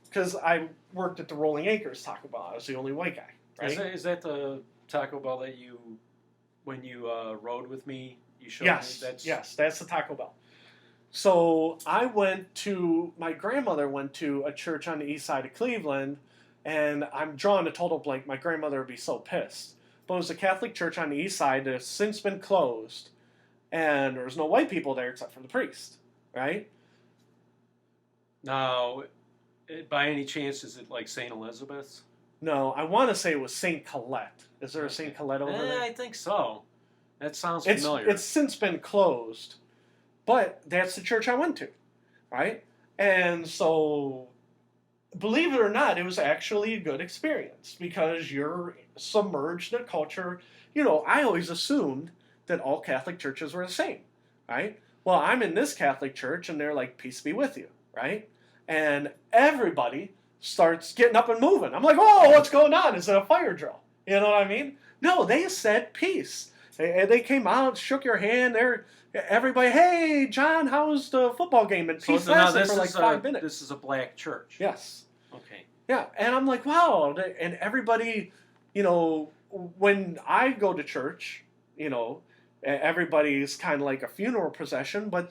Because I worked at the Rolling Acres Taco Bell. I was the only white guy, right? Is that the Taco Bell that you, when you rode with me, you showed Yes, me? yes, that's the Taco Bell. So my grandmother went to a church on the east side of Cleveland, and I'm drawing a total blank. My grandmother would be so pissed. But it was a Catholic church on the east side that has since been closed, and there was no white people there except for the priest, right? Now, by any chance, is it like St. Elizabeth's? No, I want to say it was St. Colette. Is there a St. Colette over there? I think so. That sounds familiar. It's since been closed, but that's the church I went to, right? And so, believe it or not, it was actually a good experience because you're submerged in a culture. I always assumed that all Catholic churches were the same, right? Well, I'm in this Catholic church, and they're like, peace be with you, right? And everybody starts getting up and moving. I'm like, oh, what's going on? Is it a fire drill? You know what I mean? No, they said peace. They came out, shook your hand. Everybody, hey, John, how's the football game? And peace lasted for like 5 minutes. This is a black church. Yes. Okay. Yeah, and I'm like, wow. And everybody, when I go to church, everybody's kind of like a funeral procession, but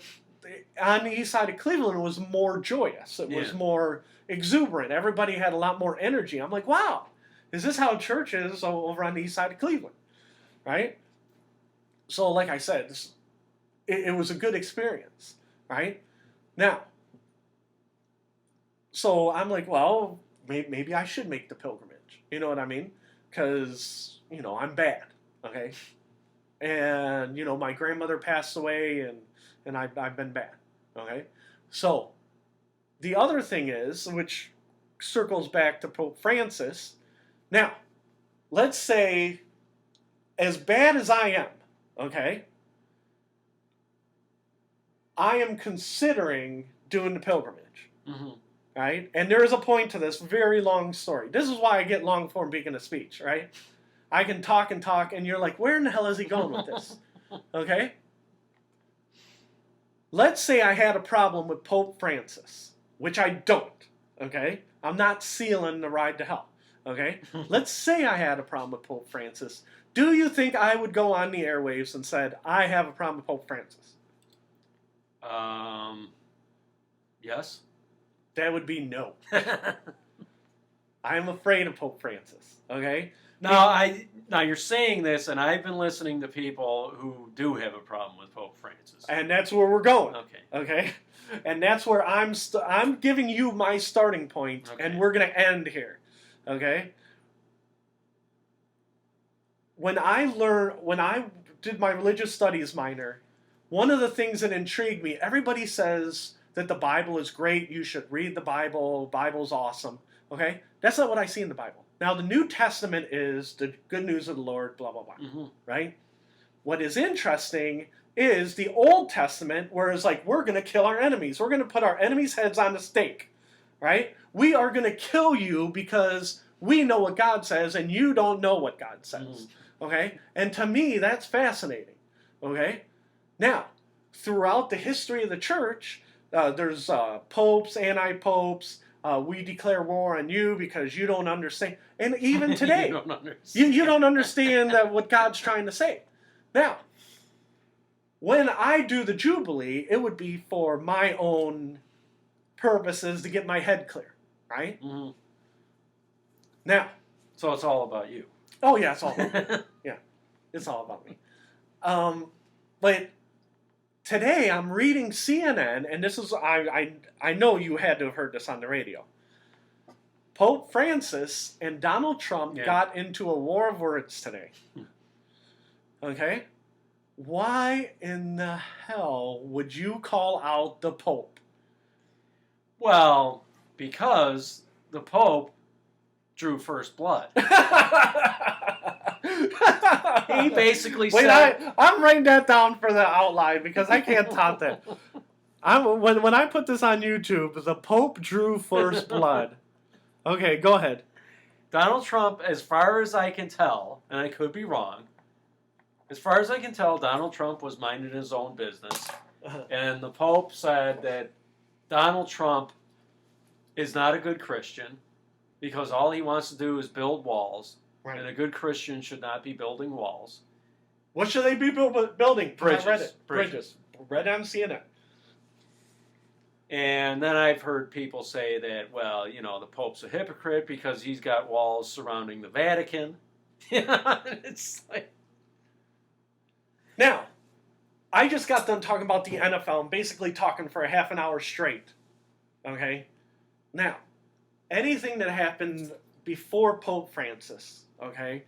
on the east side of Cleveland, it was more joyous. It was more exuberant. Everybody had a lot more energy. I'm like, wow, is this how church is over on the east side of Cleveland? Right? So, like I said, it was a good experience, right? Now, so I'm like, well, maybe I should make the pilgrimage. You know what I mean? Because, I'm bad, okay? And, my grandmother passed away, and I've been bad, okay? So, the other thing is, which circles back to Pope Francis, now, let's say, as bad as I am, okay, I am considering doing the pilgrimage, right? And there is a point to this very long story. This is why I get long form beacon of speech, right? I can talk and talk, and you're like, where in the hell is he going with this? Okay? Let's say I had a problem with Pope Francis, which I don't, okay? I'm not sealing the ride to hell, okay? Let's say I had a problem with Pope Francis. Do you think I would go on the airwaves and said, I have a problem with Pope Francis? Yes. That would be no. I am afraid of Pope Francis, okay? Now you're saying this, and I've been listening to people who do have a problem with Pope Francis. And that's where we're going. Okay. And that's where I'm giving you my starting point, and we're going to end here, okay? When I did my religious studies minor, one of the things that intrigued me, everybody says that the Bible is great, you should read the Bible's awesome, okay? That's not what I see in the Bible, Now, the New Testament is the good news of the Lord, blah, blah, blah, right? What is interesting is the Old Testament, where it's like, we're going to kill our enemies. We're going to put our enemies' heads on the stake, right? We are going to kill you because we know what God says and you don't know what God says, okay? And to me, that's fascinating, okay? Now, throughout the history of the church, there's popes, anti-popes. We declare war on you because you don't understand. And even today, you don't understand, you don't understand what God's trying to say. Now, when I do the Jubilee, it would be for my own purposes to get my head clear, right? Now, so it's all about you. Oh yeah, it's all about me. Yeah, it's all about me. But today I'm reading CNN, and this is I know you had to have heard this on the radio. Pope Francis and Donald Trump got into a war of words today. Okay? Why in the hell would you call out the Pope? Well, because the Pope drew first blood. He basically said... I'm writing that down for the outline because I can't top that. When I put this on YouTube, the Pope drew first blood. Okay, go ahead. Donald Trump, as far as I can tell, and I could be wrong, as far as I can tell, Donald Trump was minding his own business. And the Pope said that Donald Trump is not a good Christian because all he wants to do is build walls. Right. And a good Christian should not be building walls. What should they be building? Bridges. I read it. Bridges. Read on CNN. And then I've heard people say that, well, you know, the Pope's a hypocrite because he's got walls surrounding the Vatican. It's like... Now, I just got done talking about the NFL and basically talking for a half an hour straight. Okay? Now, anything that happened before Pope Francis, okay,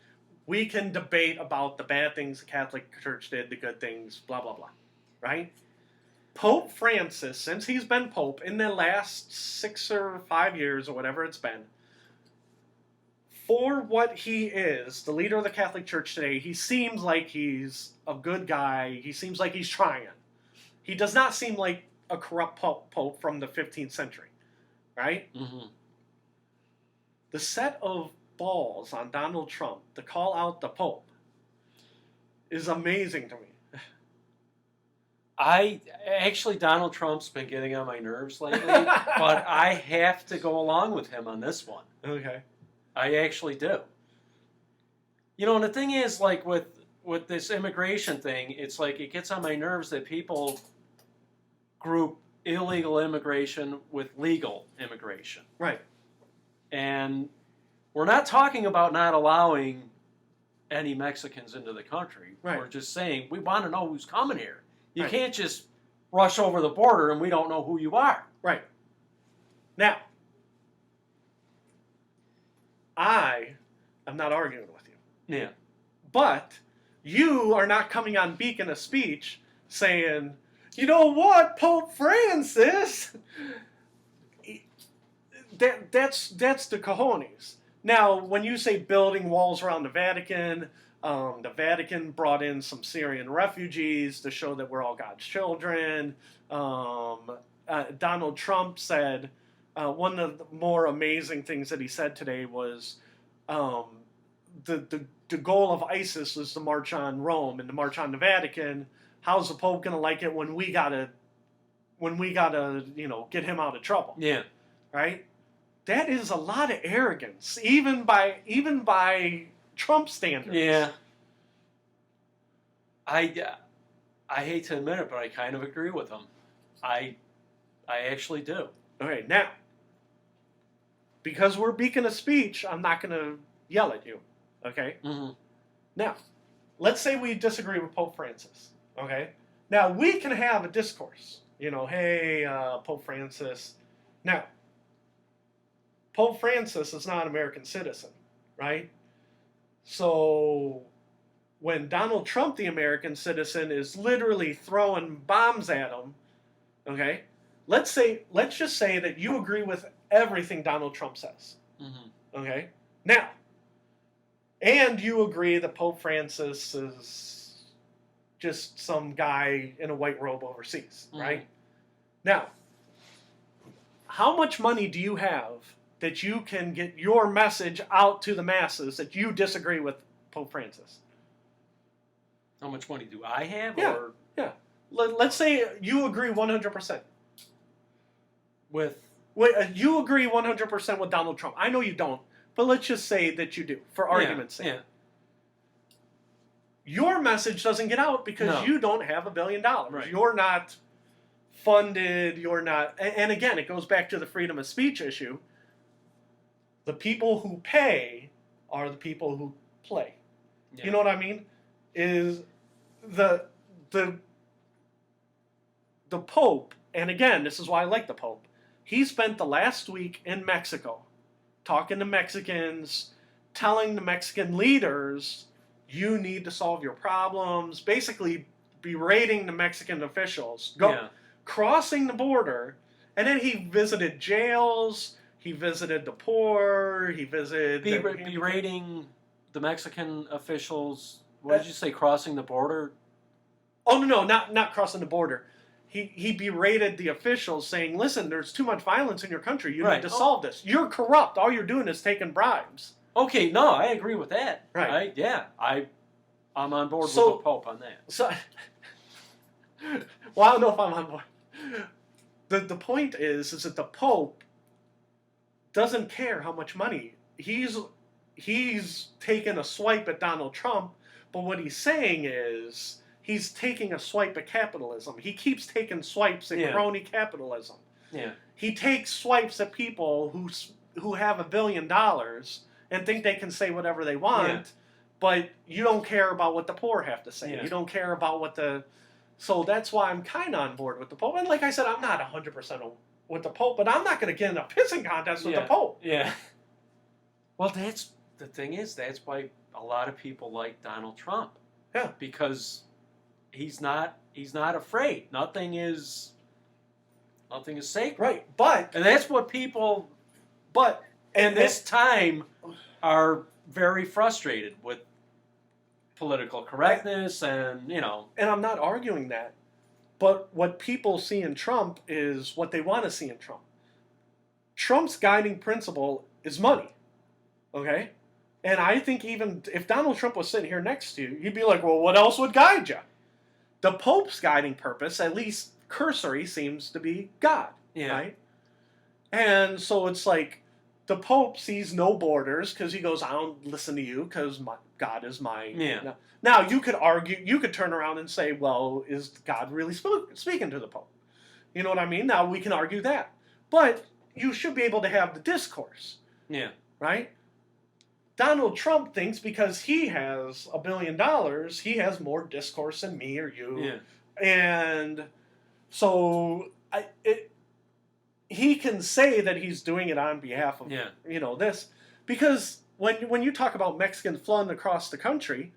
we can debate about the bad things the Catholic Church did, the good things, blah, blah, blah. Right? Pope Francis, since he's been Pope in the last 6 or 5 years or whatever it's been, for what he is, the leader of the Catholic Church today, he seems like he's a good guy. He seems like he's trying. He does not seem like a corrupt pope from the 15th century, right? The set of balls on Donald Trump to call out the Pope is amazing to me. Donald Trump's been getting on my nerves lately, but I have to go along with him on this one. Okay. I actually do. You know, and the thing is, like, with this immigration thing, it's like it gets on my nerves that people group illegal immigration with legal immigration. Right. And we're not talking about not allowing any Mexicans into the country. Right. We're just saying we want to know who's coming here. You can't just rush over the border and we don't know who you are. Right. Now, I am not arguing with you. Yeah. But you are not coming on Beacon of Speech saying, you know what, Pope Francis? That's the cojones. Now, when you say building walls around the Vatican brought in some Syrian refugees to show that we're all God's children. Donald Trump said, one of the more amazing things that he said today was the goal of ISIS is to march on Rome and to march on the Vatican. How's the Pope going to like it when we gotta get him out of trouble? Yeah. Right? That is a lot of arrogance, even by Trump standards. Yeah. I hate to admit it, but I kind of agree with him. I actually do. Okay, now, because we're Beacon of Speech, I'm not going to yell at you. Okay? Now, let's say we disagree with Pope Francis. Okay? Now, we can have a discourse. You know, hey, Pope Francis. Now, Pope Francis is not an American citizen, right? So, when Donald Trump, the American citizen, is literally throwing bombs at him, okay? Let's just say that you agree with everything Donald Trump says. Okay? Now, And you agree that Pope Francis is just some guy in a white robe overseas, right? Now, how much money do you have that you can get your message out to the masses that you disagree with Pope Francis? How much money do I have? Yeah. Or Yeah. Let's say you agree 100%. with You agree 100% with Donald Trump. I know you don't, but let's just say that you do, for argument's sake. Yeah. Your message doesn't get out because No. you don't have $1 billion. Right. You're not funded. You're not. And again, it goes back to the freedom of speech issue. The people who pay are the people who play. Yeah. You know what I mean? Is the Pope, and again, this is why I like the Pope. He spent the last week in Mexico talking to Mexicans, telling the Mexican leaders, you need to solve your problems, basically berating the Mexican officials, crossing the border, and then he visited jails, he visited the poor, he visited... Berating the Mexican officials, what did you say, crossing the border? Oh, no, not crossing the border. He berated the officials saying, listen, there's too much violence in your country. You need to solve this. You're corrupt. All you're doing is taking bribes. Okay, no, I agree with that. Right. I'm on board with the Pope on that. So, well, I don't know if I'm on board. The point is that the Pope doesn't care how much money. He's taken a swipe at Donald Trump, but what he's saying is... he's taking a swipe at capitalism. He keeps taking swipes at crony capitalism. Yeah. He takes swipes at people who have $1 billion and think they can say whatever they want, but you don't care about what the poor have to say. Yeah. You don't care about what the... So that's why I'm kind of on board with the Pope. And like I said, I'm not 100% with the Pope, but I'm not going to get in a pissing contest with the Pope. Yeah. Well, that's the thing is, that's why a lot of people like Donald Trump. Yeah. Because... He's not afraid. Nothing is sacred. Right, but... And that's what people in this time are very frustrated with political correctness and, And I'm not arguing that. But what people see in Trump is what they want to see in Trump. Trump's guiding principle is money. Okay? And I think even if Donald Trump was sitting here next to you, he'd be like, well, what else would guide you? The Pope's guiding purpose, at least cursory, seems to be God, right? And so it's like the Pope sees no borders because he goes, I don't listen to you because God is mine. Yeah. Now, you could argue, you could turn around and say, well, is God really speaking to the Pope? You know what I mean? Now, we can argue that. But you should be able to have the discourse. Yeah. Right? Donald Trump thinks because he has $1 billion, he has more discourse than me or you. Yeah. And so he can say that he's doing it on behalf of this. Because when you talk about Mexicans flooding across the country,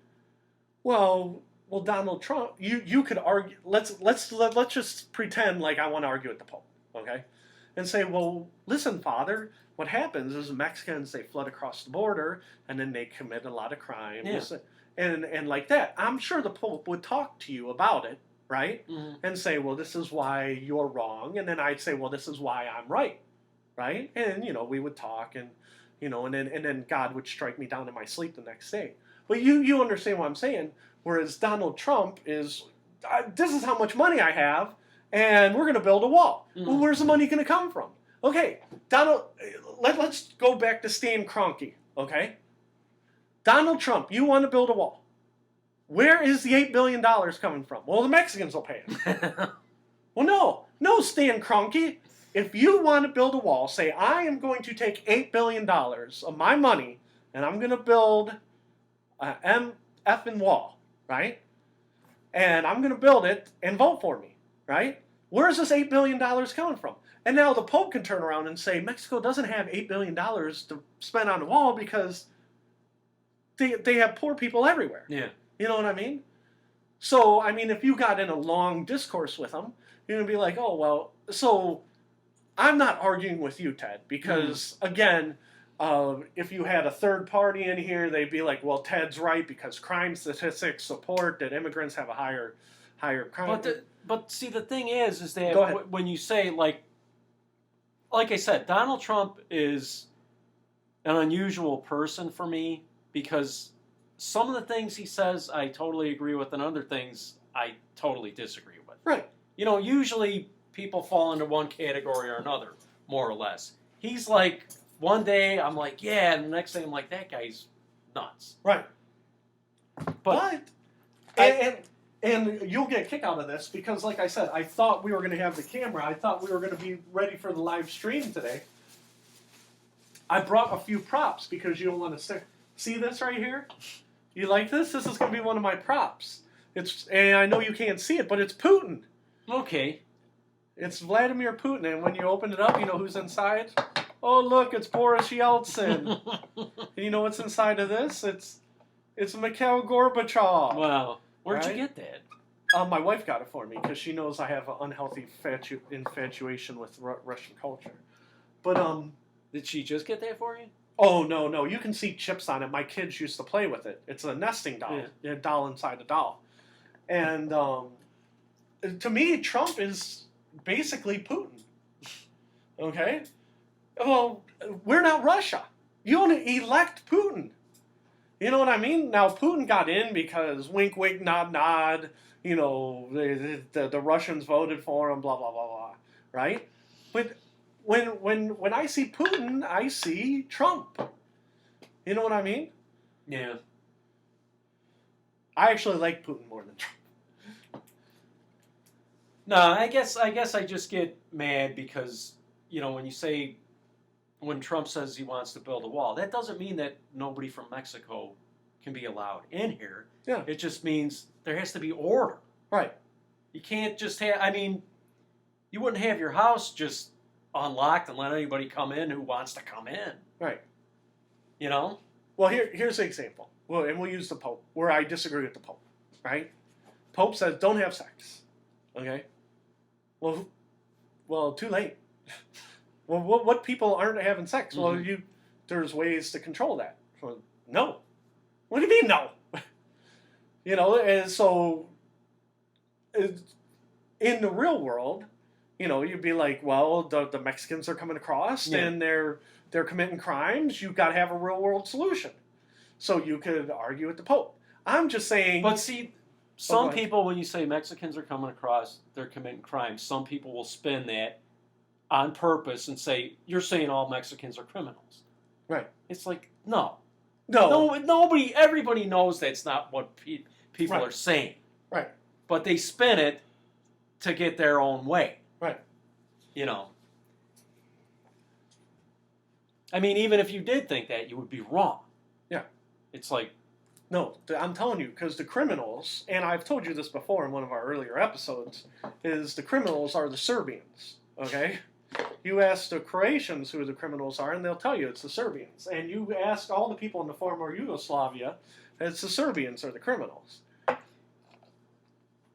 well, Donald Trump, you could argue. Let's just pretend like I want to argue with the Pope, okay? And say, well, listen, Father. What happens is Mexicans, they flood across the border, and then they commit a lot of crimes, and like that. I'm sure the Pope would talk to you about it, right? Mm-hmm. And say, well, this is why you're wrong, and then I'd say, well, this is why I'm right, right? And we would talk, and and then God would strike me down in my sleep the next day. But you understand what I'm saying? Whereas Donald Trump is, this is how much money I have, and we're going to build a wall. Mm-hmm. Well, where's the money going to come from? Okay, Donald, let's go back to Stan Kroanke, okay? Donald Trump, you want to build a wall. Where is the $8 billion coming from? Well, the Mexicans will pay it. Well, no, Stan Kroanke. If you want to build a wall, say, I am going to take $8 billion of my money, and I'm going to build an effing wall, right? And I'm going to build it, and vote for me, right? Where's this $8 billion coming from? And now the Pope can turn around and say, Mexico doesn't have $8 billion to spend on the wall because they have poor people everywhere. Yeah. You know what I mean? So, I mean, if you got in a long discourse with them, you're going to be like, oh, well, so I'm not arguing with you, Ted, because, again, If you had a third party in here, they'd be like, well, Ted's right because crime statistics support that immigrants have a higher crime. But see, the thing is Go that ahead. when you say like I said, Donald Trump is an unusual person for me because some of the things he says I totally agree with, and other things I totally disagree with. Right. You know, usually people fall into one category or another, more or less. He's like, one day I'm like, yeah, and the next day I'm like, that guy's nuts. Right. But And you'll get a kick out of this because, like I said, I thought we were going to have the camera. I thought we were going to be ready for the live stream today. I brought a few props because you don't want to stick. See this right here? You like this? This is going to be one of my props. And I know you can't see it, but it's Putin. okay. It's Vladimir Putin, and when you open it up, you know who's inside? Oh, look, it's Boris Yeltsin. And you know what's inside of this? It's Mikhail Gorbachev. Wow. Where'd you Right? get that? My wife got it for me because she knows I have an unhealthy infatuation with Russian culture. But Did she just get that for you? oh no, you can see chips on it. My kids used to play with it. It's a nesting doll, a doll inside a doll, and to me, Trump is basically Putin. Okay, well, we're not Russia. You want to elect Putin. You know what I mean? Now, Putin got in because wink, wink, nod, nod, you know, the Russians voted for him, blah, blah, blah, blah, right? But when I see Putin, I see Trump. You know what I mean? Yeah. I actually like Putin more than Trump. No, I guess I just get mad because, you know, when Trump says he wants to build a wall, that doesn't mean that nobody from Mexico can be allowed in here. Yeah. It just means there has to be order. Right. You can't just have, I mean, you wouldn't have your house just unlocked and let anybody come in who wants to come in. Right. You know? Well, here's an example. Well, and we'll use the Pope, where I disagree with the Pope, right? Pope says don't have sex. Okay? Well, too late. Well, what people aren't having sex? Mm-hmm. Well, there's ways to control that. Well, no. What do you mean no? You know, and so in the real world, you know, you'd be like, well, the Mexicans are coming across and they're committing crimes. You've got to have a real world solution. So you could argue with the Pope. I'm just saying. But see, some people, when you say Mexicans are coming across, they're committing crimes, some people will spin that on purpose and say, you're saying all Mexicans are criminals. Right. It's like, no. No. Nobody, everybody knows that's not what people Right. are saying. Right. But they spin it to get their own way. Right. You know. I mean, even if you did think that, you would be wrong. Yeah. It's like, No, I'm telling you, because the criminals, and I've told you this before in one of our earlier episodes, is the criminals are the Serbians, okay? You ask the Croatians who the criminals are, and they'll tell you it's the Serbians. And you ask all the people in the former Yugoslavia, it's the Serbians are the criminals.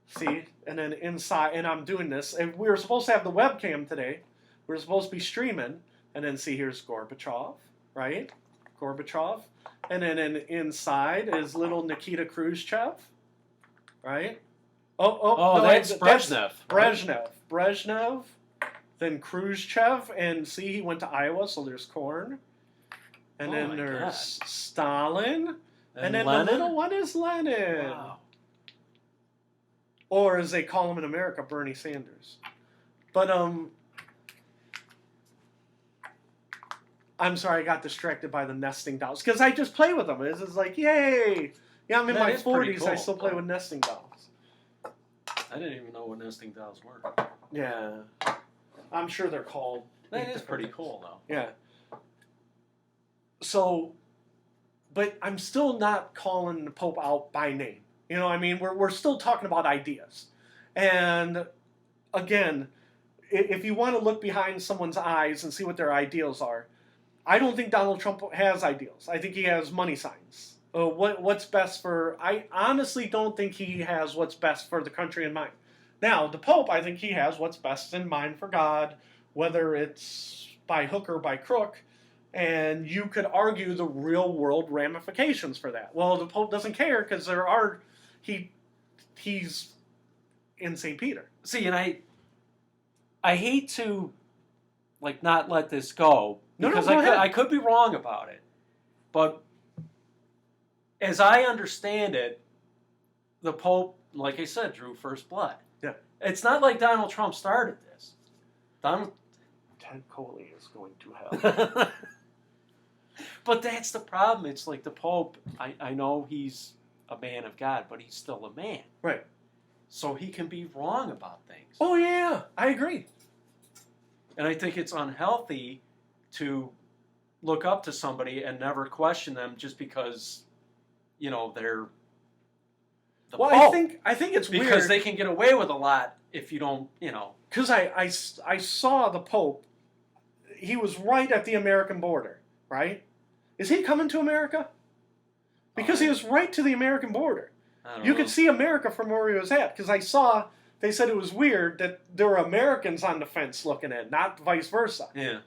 See? And then inside, and I'm doing this, and we were supposed to have the webcam today. We were supposed to be streaming, and then see, here's Gorbachev, right? Gorbachev. And then inside is little Nikita Khrushchev, right? oh, no, that's Brezhnev. Brezhnev, then Khrushchev, and see, he went to Iowa, so there's corn. And Oh then my there's God. Stalin. And then Lenin? the little one is Lenin. Wow. Or as they call him in America, Bernie Sanders. But, I'm sorry, I got distracted by the nesting dolls. Because I just play with them. It's just like, yay! Yeah, I'm in That my is pretty 40s, I cool. still play with nesting dolls. I didn't even know what nesting dolls were. Yeah. I'm sure they're called. That is pretty cool, though. Yeah. So, but I'm still not calling the Pope out by name. You know what I mean? We're still talking about ideas. And again, if you want to look behind someone's eyes and see what their ideals are, I don't think Donald Trump has ideals. I think he has money signs. What's best for... I honestly don't think he has what's best for the country in mind. Now, the Pope, I think he has what's best in mind for God, whether it's by hook or by crook. And you could argue the real world ramifications for that. Well, the Pope doesn't care because he's in St. Peter. See, and I hate to like not let this go because go ahead. I could be wrong about it, but as I understand it, the Pope, like I said, drew first blood. Yeah. It's not like Donald Trump started this. Ted Coley is going to hell. But that's the problem. It's like the Pope, I know he's a man of God, but he's still a man. Right. So he can be wrong about things. Oh, yeah. I agree. And I think it's unhealthy to look up to somebody and never question them just because, they're the Pope. I think it's weird. Because they can get away with a lot if you don't, Because I saw the Pope. He was right at the American border, right? Is he coming to America? Because he was right to the American border. You could see America from where he was at. Because they said it was weird that there were Americans on the fence looking in, not vice versa. Yeah.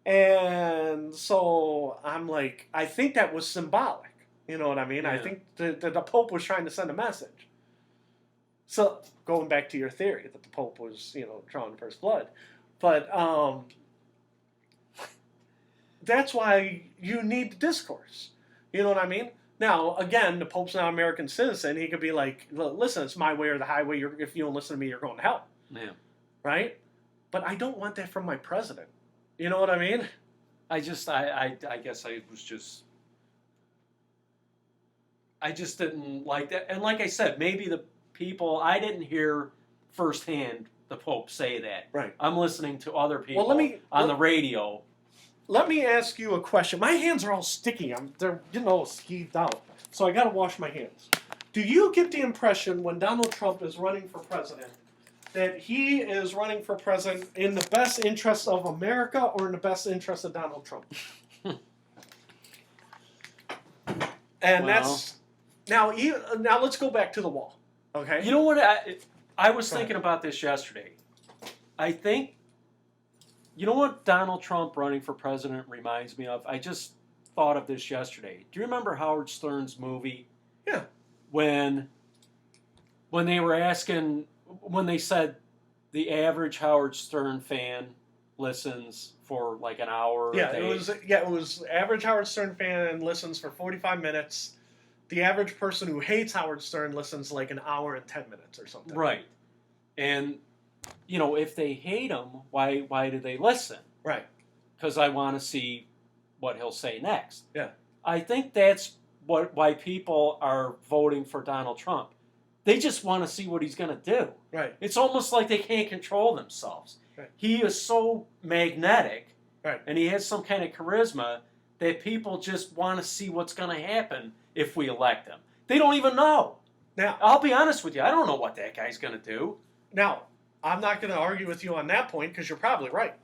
And so I'm like, I think that was symbolic. You know what I mean? Yeah. I think the Pope was trying to send a message. So going back to your theory that the Pope was, drawing first blood. But that's why you need discourse. You know what I mean? Now, again, the Pope's not an American citizen. He could be like, listen, it's my way or the highway. If you don't listen to me, you're going to hell. Yeah. Right? But I don't want that from my president. You know what I mean? I guess I just didn't like that. And like I said, maybe the people, I didn't hear firsthand the Pope say that. Right. I'm listening to other people on the radio. Let me ask you a question. My hands are all sticky. They're getting all skeeved out. So I got to wash my hands. Do you get the impression when Donald Trump is running for president that he is running for president in the best interest of America or in the best interest of Donald Trump? And that's now let's go back to the wall. Okay? You know what? I was thinking about this yesterday. I think, you know what Donald Trump running for president reminds me of? I just thought of this yesterday. Do you remember Howard Stern's movie? Yeah. When they were asking, when they said the average Howard Stern fan listens for like an hour. Yeah, it was average Howard Stern fan listens for 45 minutes. The average person who hates Howard Stern listens like an hour and 10 minutes or something. Right. And if they hate him, why do they listen? Right. Because I want to see what he'll say next. Yeah. I think that's why people are voting for Donald Trump. They just want to see what he's going to do. Right. It's almost like they can't control themselves. Right. He is so magnetic, right, and he has some kind of charisma that people just want to see what's going to happen if we elect him. They don't even know. Now, I'll be honest with you. I don't know what that guy's going to do. Now, I'm not going to argue with you on that point because you're probably right.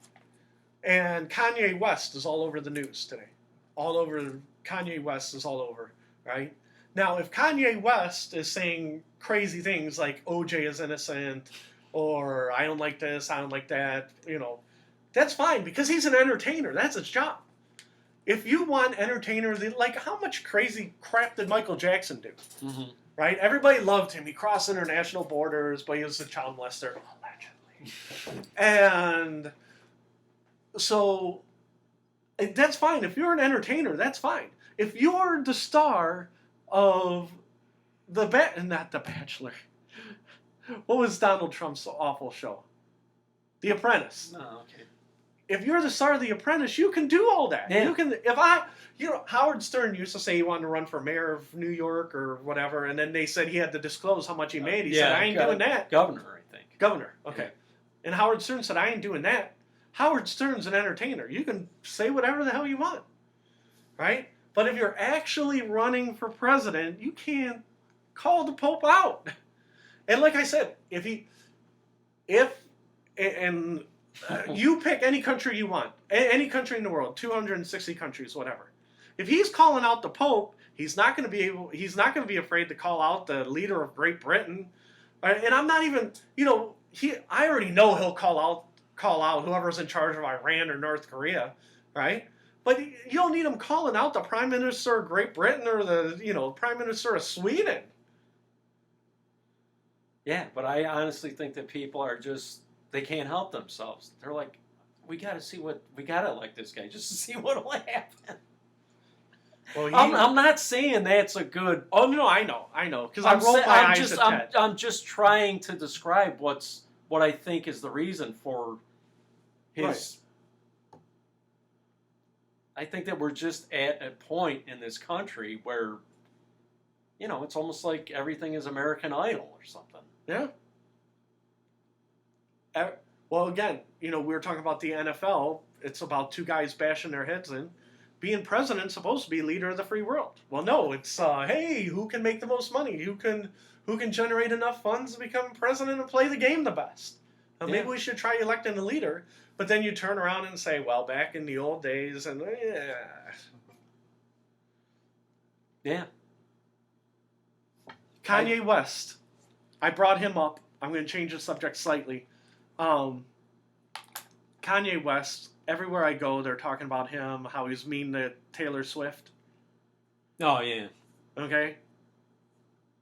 And Kanye West is all over the news today. Kanye West is all over, right? Now, if Kanye West is saying crazy things like OJ is innocent or I don't like this, I don't like that, that's fine because he's an entertainer. That's his job. If you want entertainers, like how much crazy crap did Michael Jackson do? Mm-hmm. Right? Everybody loved him. He crossed international borders, but he was a child molester, allegedly. And so that's fine. If you're an entertainer, that's fine. If you're the star of not The Bachelor. What was Donald Trump's awful show? The Apprentice. Oh, okay. If you're the star of The Apprentice, you can do all that. Yeah. You can. Howard Stern used to say he wanted to run for mayor of New York or whatever, and then they said he had to disclose how much he made. He said, I ain't doing that. Governor, I think. Governor, okay. Yeah. And Howard Stern said, I ain't doing that. Howard Stern's an entertainer. You can say whatever the hell you want, right? But if you're actually running for president, you can't call the Pope out. And like I said, you pick any country you want, any country in the world, 260 countries, whatever. If he's calling out the Pope, he's not going to be afraid to call out the leader of Great Britain. And I'm not even, I already know he'll call out whoever's in charge of Iran or North Korea, right? But you don't need him calling out the Prime Minister of Great Britain or the Prime Minister of Sweden. Yeah, but I honestly think that people are just, they can't help themselves. They're like, we got to elect this guy just to see what will happen. Well, I'm not saying that's a good. Oh no, I know, because I rolled my eyes at Ted. I'm just trying to describe what I think is the reason for his. Right. I think that we're just at a point in this country where, it's almost like everything is American Idol or something. Yeah. Well, again, we were talking about the NFL. It's about two guys bashing their heads in. Being president's supposed to be leader of the free world. Well, no, it's hey, who can make the most money? Who can generate enough funds to become president and play the game the best? Maybe we should try electing a leader. But then you turn around and say, well, back in the old days, and yeah. Kanye West. I brought him up. I'm going to change the subject slightly. Kanye West, everywhere I go, they're talking about him, how he's mean to Taylor Swift. Oh, yeah. Okay?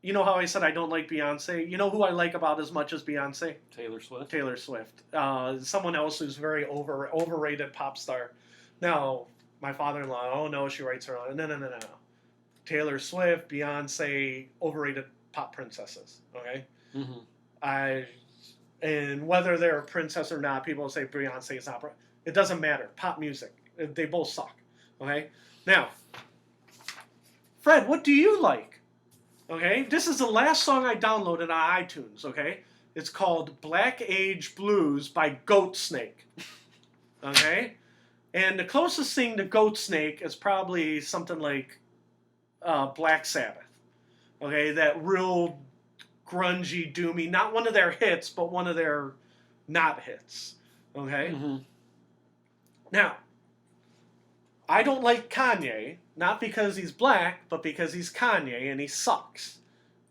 You know how I said I don't like Beyonce? You know who I like about as much as Beyonce? Taylor Swift. Taylor Swift. Someone else who's very overrated pop star. Now, my father-in-law, oh no, she writes her own. No. Taylor Swift, Beyonce, overrated pop princesses. Okay? Mm-hmm. And whether they're a princess or not, people say Beyonce is not. It doesn't matter. Pop music. They both suck. Okay? Now, Fred, what do you like? Okay? This is the last song I downloaded on iTunes. Okay? It's called Black Age Blues by Goatsnake. Okay? And the closest thing to Goatsnake is probably something like Black Sabbath. Okay? That real grungy, doomy, not one of their hits, but one of their not hits. Okay? Mm-hmm. Now, I don't like Kanye, not because he's black, but because he's Kanye and he sucks.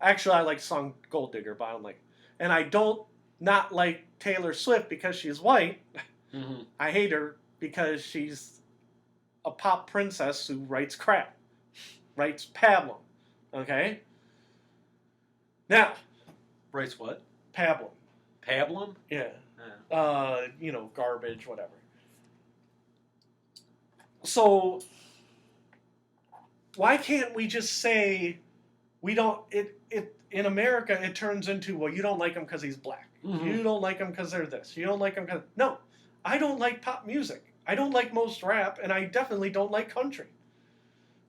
Actually, I like the song Gold Digger, but I don't like it. And I don't not like Taylor Swift because she's white. Mm-hmm. I hate her because she's a pop princess who writes crap. Writes pablum. Okay? Now. Writes what? Pablum. Pablum? Yeah. Garbage, whatever. So, why can't we just say we don't? In America, it turns into, well, you don't like him because he's black. Mm-hmm. You don't like him because they're this. You don't like him because no. I don't like pop music. I don't like most rap, and I definitely don't like country.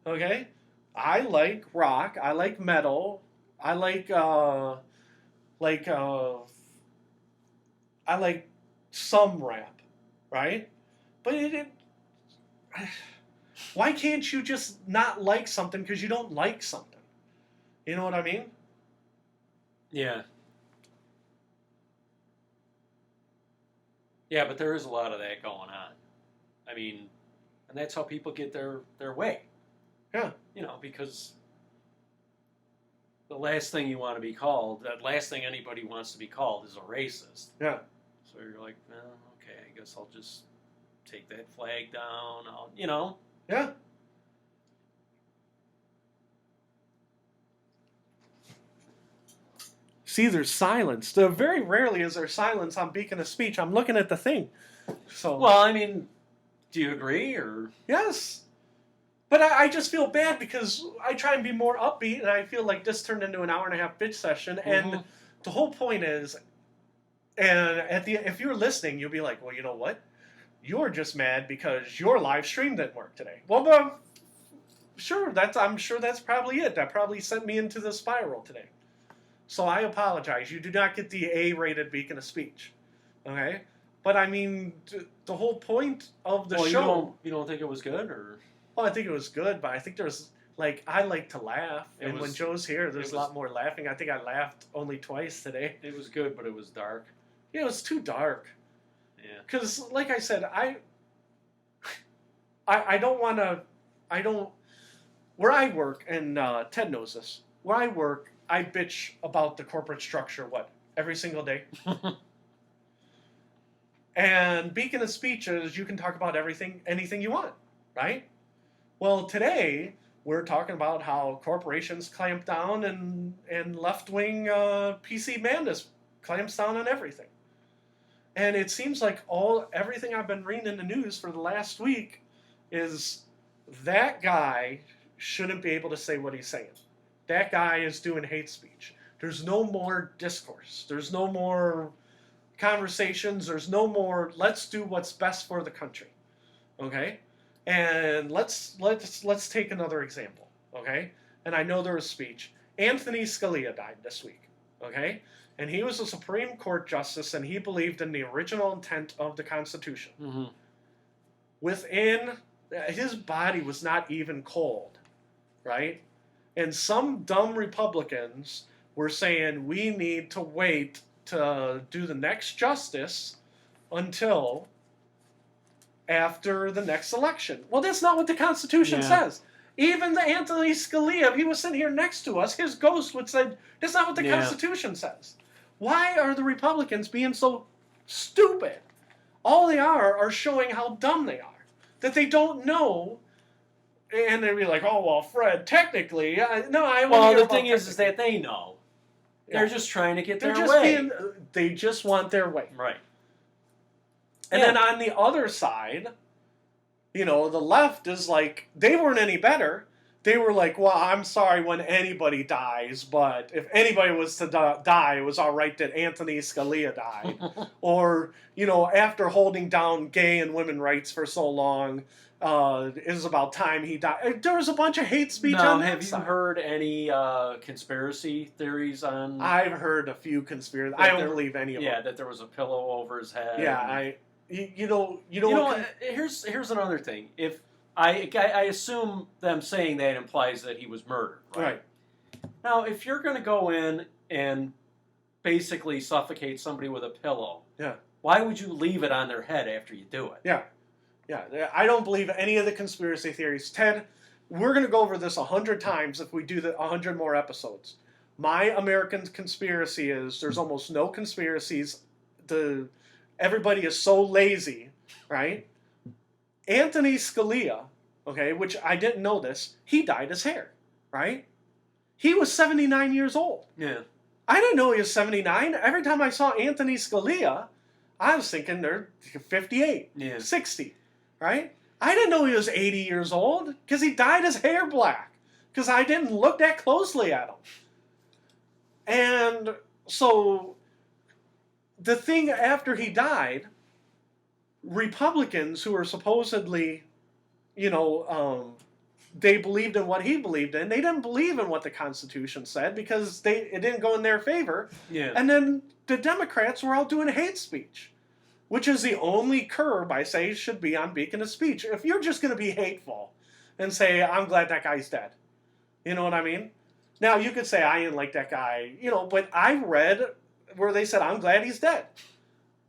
Okay, I like rock. I like metal. I like I like some rap, right? But why can't you just not like something because you don't like something? You know what I mean? Yeah. Yeah, but there is a lot of that going on. I mean, and that's how people get their way. Yeah. Because the last thing you want to be called, that last thing anybody wants to be called is a racist. Yeah. So you're like, well, okay, I guess I'll just take that flag down. Yeah. See, there's silence. Very rarely is there silence on Beacon of Speech. I'm looking at the thing. So. Well, I mean, do you agree or? Yes. But I just feel bad because I try and be more upbeat, and I feel like this turned into an hour-and-a-half bitch session. Mm-hmm. And the whole point is, and if you're listening, you'll be like, well, you know what? You're just mad because your live stream didn't work today. Well, sure, I'm sure that's probably it. That probably sent me into the spiral today. So I apologize. You do not get the A-rated Beacon of Speech. Okay? But I mean, the whole point of the show. You don't think it was good, or? Well, I think it was good, but I think there's I like to laugh, and when Joe's here, there's a lot more laughing. I think I laughed only twice today. It was good, but it was dark. Yeah, it was too dark. Yeah. Because, like I said, I don't want to. I don't. Where I work, and Ted knows this. Where I work, I bitch about the corporate structure. Every single day. And Beacon of Speech is you can talk about anything you want. right? Well, today we're talking about how corporations clamp down and left-wing PC madness clamps down on everything. And it seems like everything I've been reading in the news for the last week is that guy shouldn't be able to say what he's saying. That guy is doing hate speech. There's no more discourse. There's no more conversations. There's no more let's do what's best for the country. Okay? And let's take another example. Okay? And I know there was speech. Anthony Scalia died this week. Okay? And he was a Supreme Court justice, and he believed in the original intent of the Constitution. Mm-hmm. His body was not even cold, right? And some dumb Republicans were saying we need to wait to do the next justice until after the next election. Well, that's not what the Constitution says. Even the Anthony Scalia, if he was sitting here next to us, his ghost would say, that's not what the Constitution says. Why are the Republicans being so stupid? All they are showing how dumb they are. That they don't know, and they'd be like, "Oh well, Fred, technically, Well, the thing is that they know. Yeah. They're just trying to get their way. They just want their way, right? And then on the other side, the left is like they weren't any better. They were like, "Well, I'm sorry when anybody dies, but if anybody was to die, it was all right that Anthony Scalia died." Or, after holding down gay and women rights for so long, it was about time he died. There was a bunch of hate speech on that side. Have you heard any conspiracy theories on... I've heard a few conspiracies. I don't believe any of them. Yeah, that there was a pillow over his head. Yeah, here's another thing. If I assume them saying that implies that he was murdered, right? Now, if you're going to go in and basically suffocate somebody with a pillow, why would you leave it on their head after you do it? Yeah. I don't believe any of the conspiracy theories. Ted, we're going to go over this 100 times if we do 100 more episodes. My American conspiracy is there's almost no conspiracies. Everybody is so lazy, right? Anthony Scalia, okay, which I didn't know this, he dyed his hair, right? He was 79 years old. Yeah. I didn't know he was 79. Every time I saw Anthony Scalia, I was thinking they're 58, 60, right? I didn't know he was 80 years old because he dyed his hair black because I didn't look that closely at him. And so the thing after he died, Republicans who were supposedly, they believed in what he believed in. They didn't believe in what the Constitution said because it didn't go in their favor. Yeah. And then the Democrats were all doing hate speech, which is the only curb I say should be on Beacon of Speech. If you're just going to be hateful and say, I'm glad that guy's dead. You know what I mean? Now, you could say, I didn't like that guy, but I read where they said, I'm glad he's dead.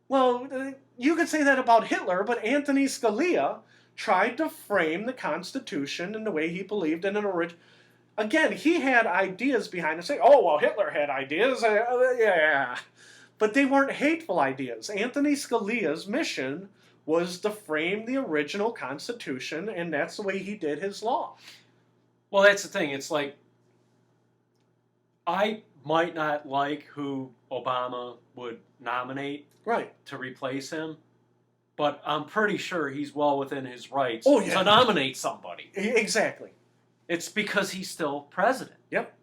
Well, you could say that about Hitler, but Anthony Scalia tried to frame the Constitution in the way he believed in an original. Again, he had ideas behind it. Say, oh, well, Hitler had ideas. Yeah. But they weren't hateful ideas. Anthony Scalia's mission was to frame the original Constitution, and that's the way he did his law. Well, that's the thing. It's like, I might not like who Obama would nominate to replace him, but I'm pretty sure he's well within his rights to nominate somebody. Exactly. It's because he's still president. Yep.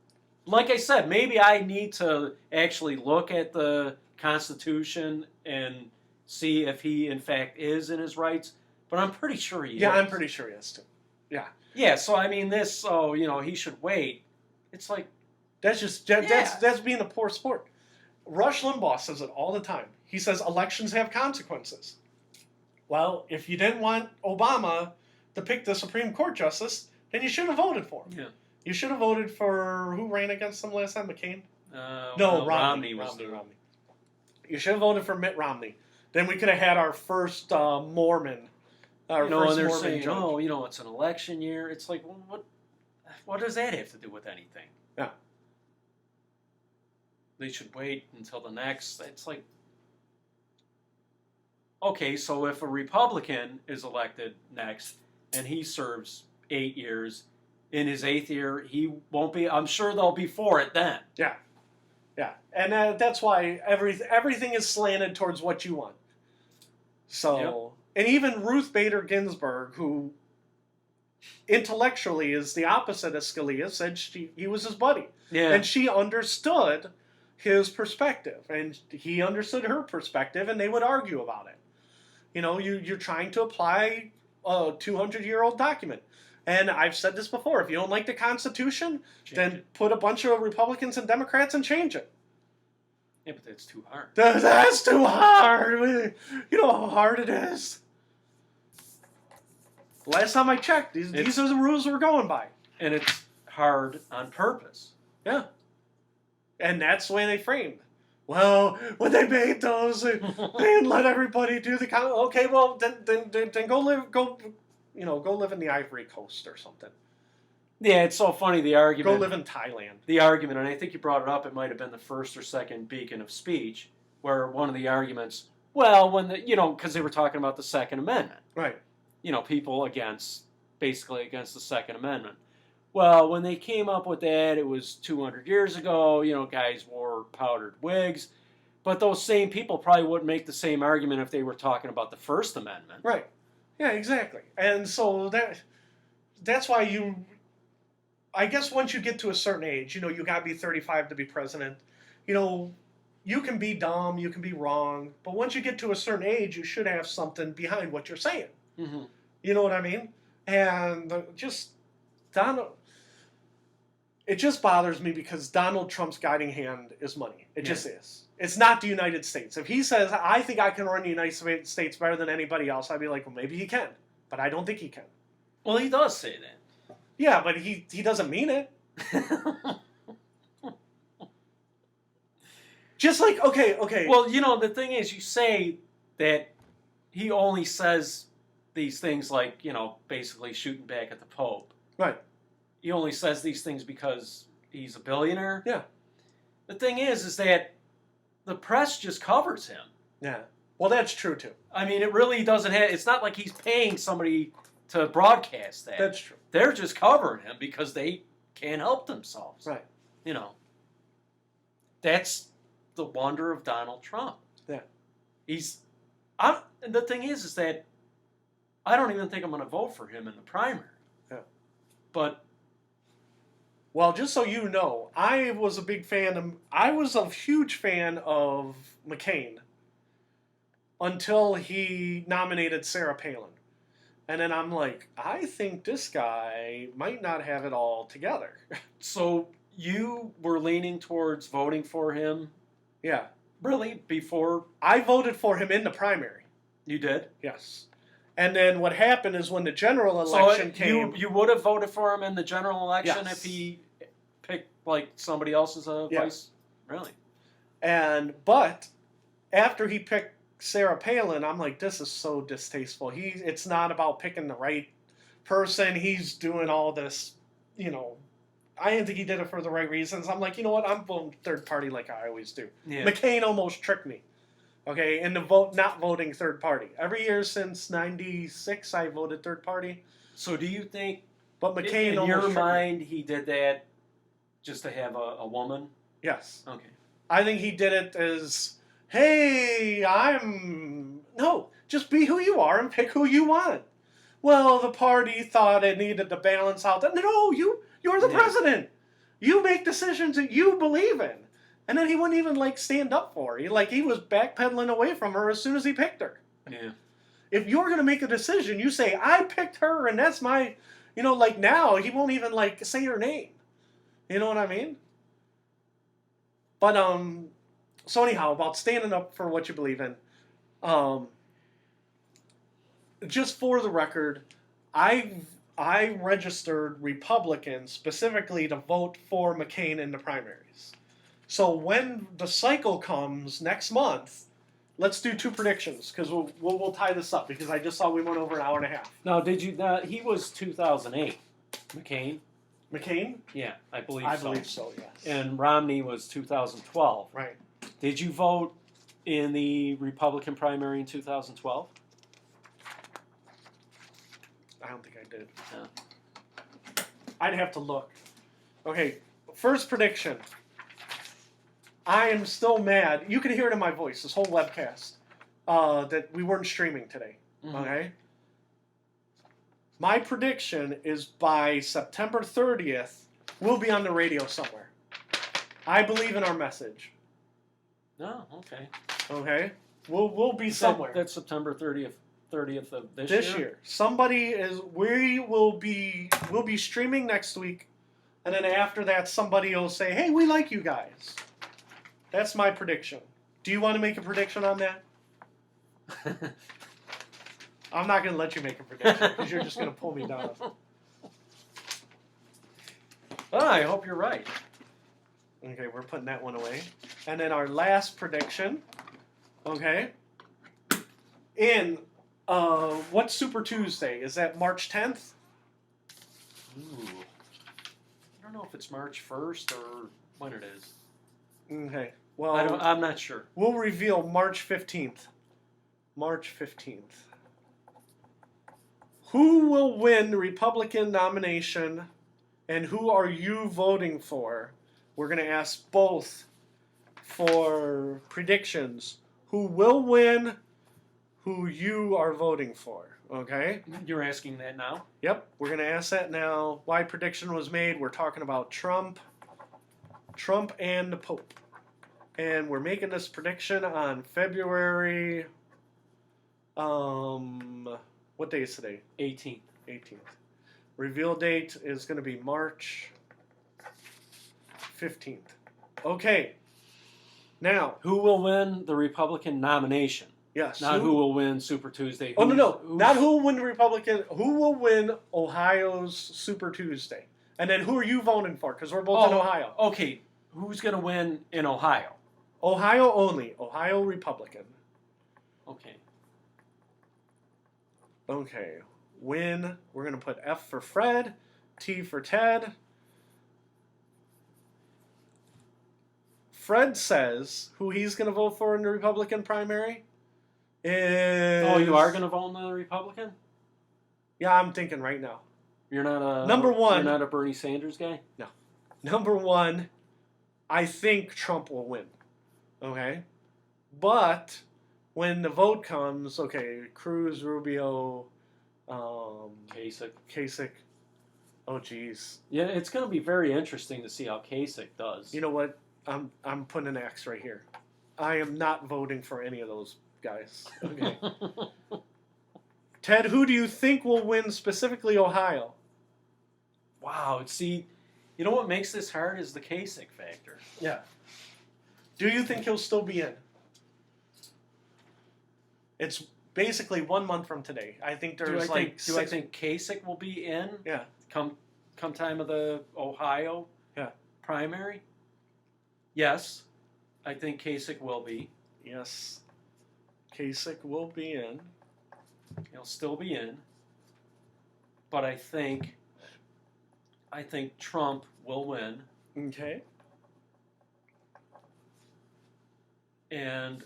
Like I said, maybe I need to actually look at the Constitution and see if he, in fact, is in his rights, but I'm pretty sure he is. Yeah, I'm pretty sure he is, too. Yeah. Yeah, so I mean, he should wait. It's like... That's being a poor sport. Rush Limbaugh says it all the time. He says elections have consequences. Well, if you didn't want Obama to pick the Supreme Court justice, then you should have voted for him. Yeah. You should have voted for who ran against him last time, McCain? Romney. Romney. You should have voted for Mitt Romney. Then we could have had our first Mormon. And they're saying, judge. It's an election year. It's like, well, what does that have to do with anything? Yeah. They should wait until the next. It's like, okay, so if a Republican is elected next, and he serves 8 years. In his 8th year, he won't be. I'm sure they'll be for it then. Yeah, yeah, and that's why everything is slanted towards what you want. So, and even Ruth Bader Ginsburg, who intellectually is the opposite of Scalia, said he was his buddy, and she understood his perspective, and he understood her perspective, and they would argue about it. You know, you're trying to apply a 200-year-old document. And I've said this before, if you don't like the Constitution, then put a bunch of Republicans and Democrats and change it. Yeah, but that's too hard. That's too hard. You know how hard it is. Last time I checked, these are the rules we're going by. And it's hard on purpose. Yeah. And that's the way they framed. Well, when they made those, they didn't let everybody do the... Okay, well, then go live in the Ivory Coast or something. Yeah, it's so funny, the argument. Go live in Thailand. The argument, and I think you brought it up, it might have been the first or second beacon of speech, where one of the arguments, well, when because they were talking about the Second Amendment. Right. People basically against the Second Amendment. Well, when they came up with that, it was 200 years ago, guys wore powdered wigs. But those same people probably wouldn't make the same argument if they were talking about the First Amendment. Right. Yeah, exactly. And so that's why I guess once you get to a certain age, you got to be 35 to be president. You can be dumb, you can be wrong, but once you get to a certain age, you should have something behind what you're saying. Mm-hmm. You know what I mean? And it just bothers me because Donald Trump's guiding hand is money. It just is. It's not the United States. If he says, I think I can run the United States better than anybody else, I'd be like, well, maybe he can. But I don't think he can. Well, he does say that. Yeah, but he doesn't mean it. Just like, okay. Well, the thing is, you say that he only says these things like, basically shooting back at the Pope. Right. He only says these things because he's a billionaire. Yeah. The thing is that the press just covers him. Yeah. Well, that's true, too. I mean, it really doesn't have... It's not like he's paying somebody to broadcast that. That's true. They're just covering him because they can't help themselves. Right. That's the wonder of Donald Trump. Yeah. And the thing is that I don't even think I'm going to vote for him in the primary. Yeah. But... Well, just so you know, I was a huge fan of McCain until he nominated Sarah Palin. And then I'm like, I think this guy might not have it all together. So you were leaning towards voting for him? Yeah. Really? Before? I voted for him in the primary. You did? Yes. And then what happened is when the general election came... You would have voted for him in the general election Yes. if he picked somebody else's vice? Really? But after he picked Sarah Palin, I'm like, this is so distasteful. It's not about picking the right person. He's doing all this, I didn't think he did it for the right reasons. I'm like, you know what? I'm voting third party like I always do. Yeah. McCain almost tricked me. Okay, into not voting third party. Every year since '96, I voted third party. So do you think, but McCain in almost your tricked mind, he did that just to have a woman? Yes. Okay. I think he did it as, hey, no, just be who you are and pick who you want. Well, the party thought it needed to balance out that. No, you're the president. You make decisions that you believe in. And then he wouldn't even stand up for her. He was backpedaling away from her as soon as he picked her. Yeah. If you're going to make a decision, you say, I picked her and that's my, now he won't even say her name. You know what I mean? But, so anyhow, about standing up for what you believe in. Just for the record, I registered Republican specifically to vote for McCain in the primaries. So when the cycle comes next month, let's do two predictions because we'll tie this up because I just saw we went over an hour and a half. Now, did you? He was 2008. McCain. McCain? Yeah, I believe so. Yes. And Romney was 2012. Right. Did you vote in the Republican primary in 2012? I don't think I did. Trump did. Yeah. I'd have to look. Okay, first prediction. I am still mad. You can hear it in my voice, this whole webcast, that we weren't streaming today. Mhm. Okay? My prediction is by September 30th, we'll be on the radio somewhere. I believe in our message. Oh, okay. Okay? We'll be somewhere. That's September 30th of this year. We'll be streaming next week, and then after that somebody will say, "Hey, we like you guys." That's my prediction. Do you want to make a prediction on that? I'm not going to let you make a prediction because you're just going to pull me down. Well, I hope you're right. Okay, we're putting that one away. And then our last prediction, okay, in, what's Super Tuesday? Is that March 10th? Ooh. I don't know if it's March 1st or when it is. Okay, well, I'm not sure. we'll reveal March 15th. March 15th. Who will win the Republican nomination, and who are you voting for? We're going to ask both for predictions. Who will win, who you are voting for, okay? You're asking that now? Yep, we're going to ask that now. Why prediction was made. We're talking about Trump and the Pope. And we're making this prediction on February, what day is today? 18th. 18th. Reveal date is going to be March 15th. Okay. Now, Who will win the Republican nomination? yes. Not who will win Super Tuesday. Oh, no. Not who will win the Republican. Who will win Ohio's Super Tuesday? And then who are you voting for? Because we're both in Ohio. Okay. Who's going to win in Ohio? Ohio only. Ohio Republican. Okay. Okay. Win. We're going to put F for Fred, T for Ted. Fred says who he's going to vote for in the Republican primary is... Oh, you are going to vote in the Republican? Yeah, I'm thinking right now. You're not a... Number one. You're not a Bernie Sanders guy? No. Number one, I think Trump will win. Okay? But when the vote comes, okay, Cruz, Rubio, Kasich. Oh, geez. Yeah, it's going to be very interesting to see how Kasich does. You know what? I'm putting an X right here. I am not voting for any of those guys. Okay. Ted, who do you think will win specifically Ohio? Wow. See, you know what makes this hard is the Kasich factor. Yeah. Do you think he'll still be in? It's basically 1 month from today. I think there's Do I think Kasich will be in? Yeah. Come time of the Ohio primary? Yes. I think Kasich will be. Yes. Kasich will be in. He'll still be in. But I think Trump will win. Okay. And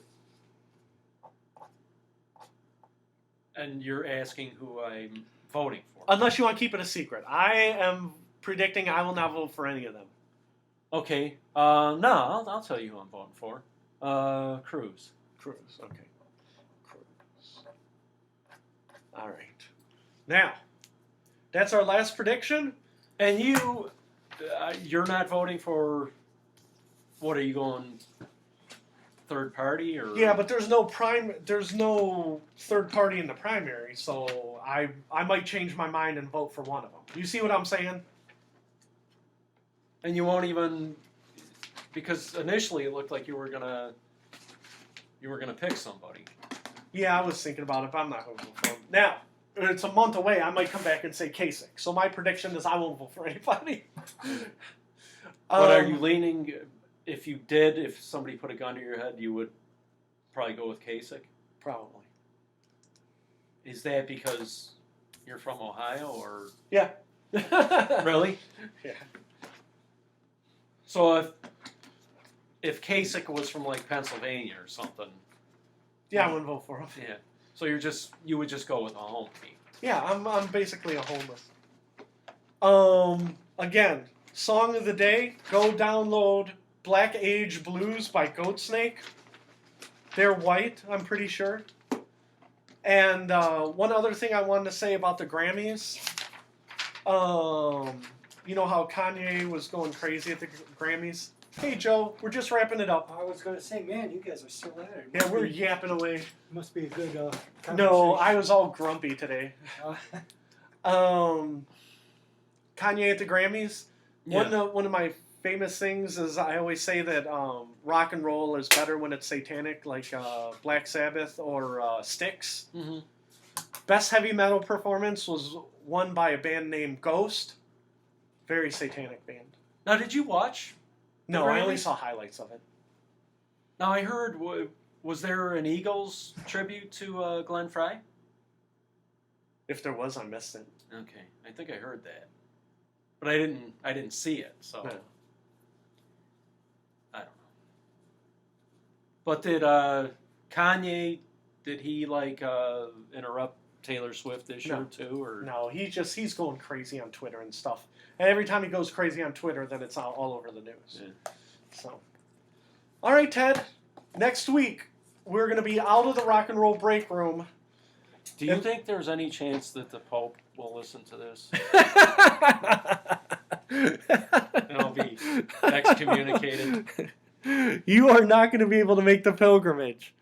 you're asking who I'm voting for. Unless you want to keep it a secret. I am predicting I will not vote for any of them. Okay. No, I'll tell you who I'm voting for. Cruz. Cruz. Okay. Cruz. All right. Now, that's our last prediction. And you're not voting for. What are you going? Third party or? Yeah, but there's no third party in the primary, so I might change my mind and vote for one of them. You see what I'm saying? And you won't even, because initially it looked like you were gonna pick somebody. Yeah, I was thinking about it, but I'm not going to vote for him. Now, it's a month away. I might come back and say Kasich. So my prediction is I won't vote for anybody. But are you leaning? If somebody put a gun to your head, you would probably go with Kasich? Probably. Is that because you're from Ohio, or? Yeah. Really? Yeah. So if Kasich was from like Pennsylvania or something. Yeah, I wouldn't vote for him. Yeah. So you would just go with a home team. Yeah, I'm basically a homeless. Again, song of the day. Go download Black Age Blues by Goatsnake. They're white, I'm pretty sure. And one other thing I wanted to say about the Grammys. You know how Kanye was going crazy at the Grammys? Hey, Joe, we're just wrapping it up. I was going to say, man, you guys are still at it. Yeah, we're yapping away. Must be a good conversation. No, I was all grumpy today. Kanye at the Grammys. Yeah. One of my famous things is I always say that rock and roll is better when it's satanic, like Black Sabbath or Styx. Mm-hmm. Best heavy metal performance was won by a band named Ghost. Very satanic band. Now, did you watch? No, I only Grammys? saw highlights of it. Now, I heard, was there an Eagles tribute to Glenn Frey? If there was, I missed it. Okay, I think I heard that, but I didn't see it, so No. I don't know. But did Kanye? Did he interrupt Taylor Swift this year too, or No, he's going crazy on Twitter and stuff. And every time he goes crazy on Twitter, then it's all over the news. Yeah. So, all right, Ted. Next week we're going to be out of the rock and roll break room. Do you think there's any chance that the Pope will listen to this and I'll be excommunicated? You are not going to be able to make the pilgrimage.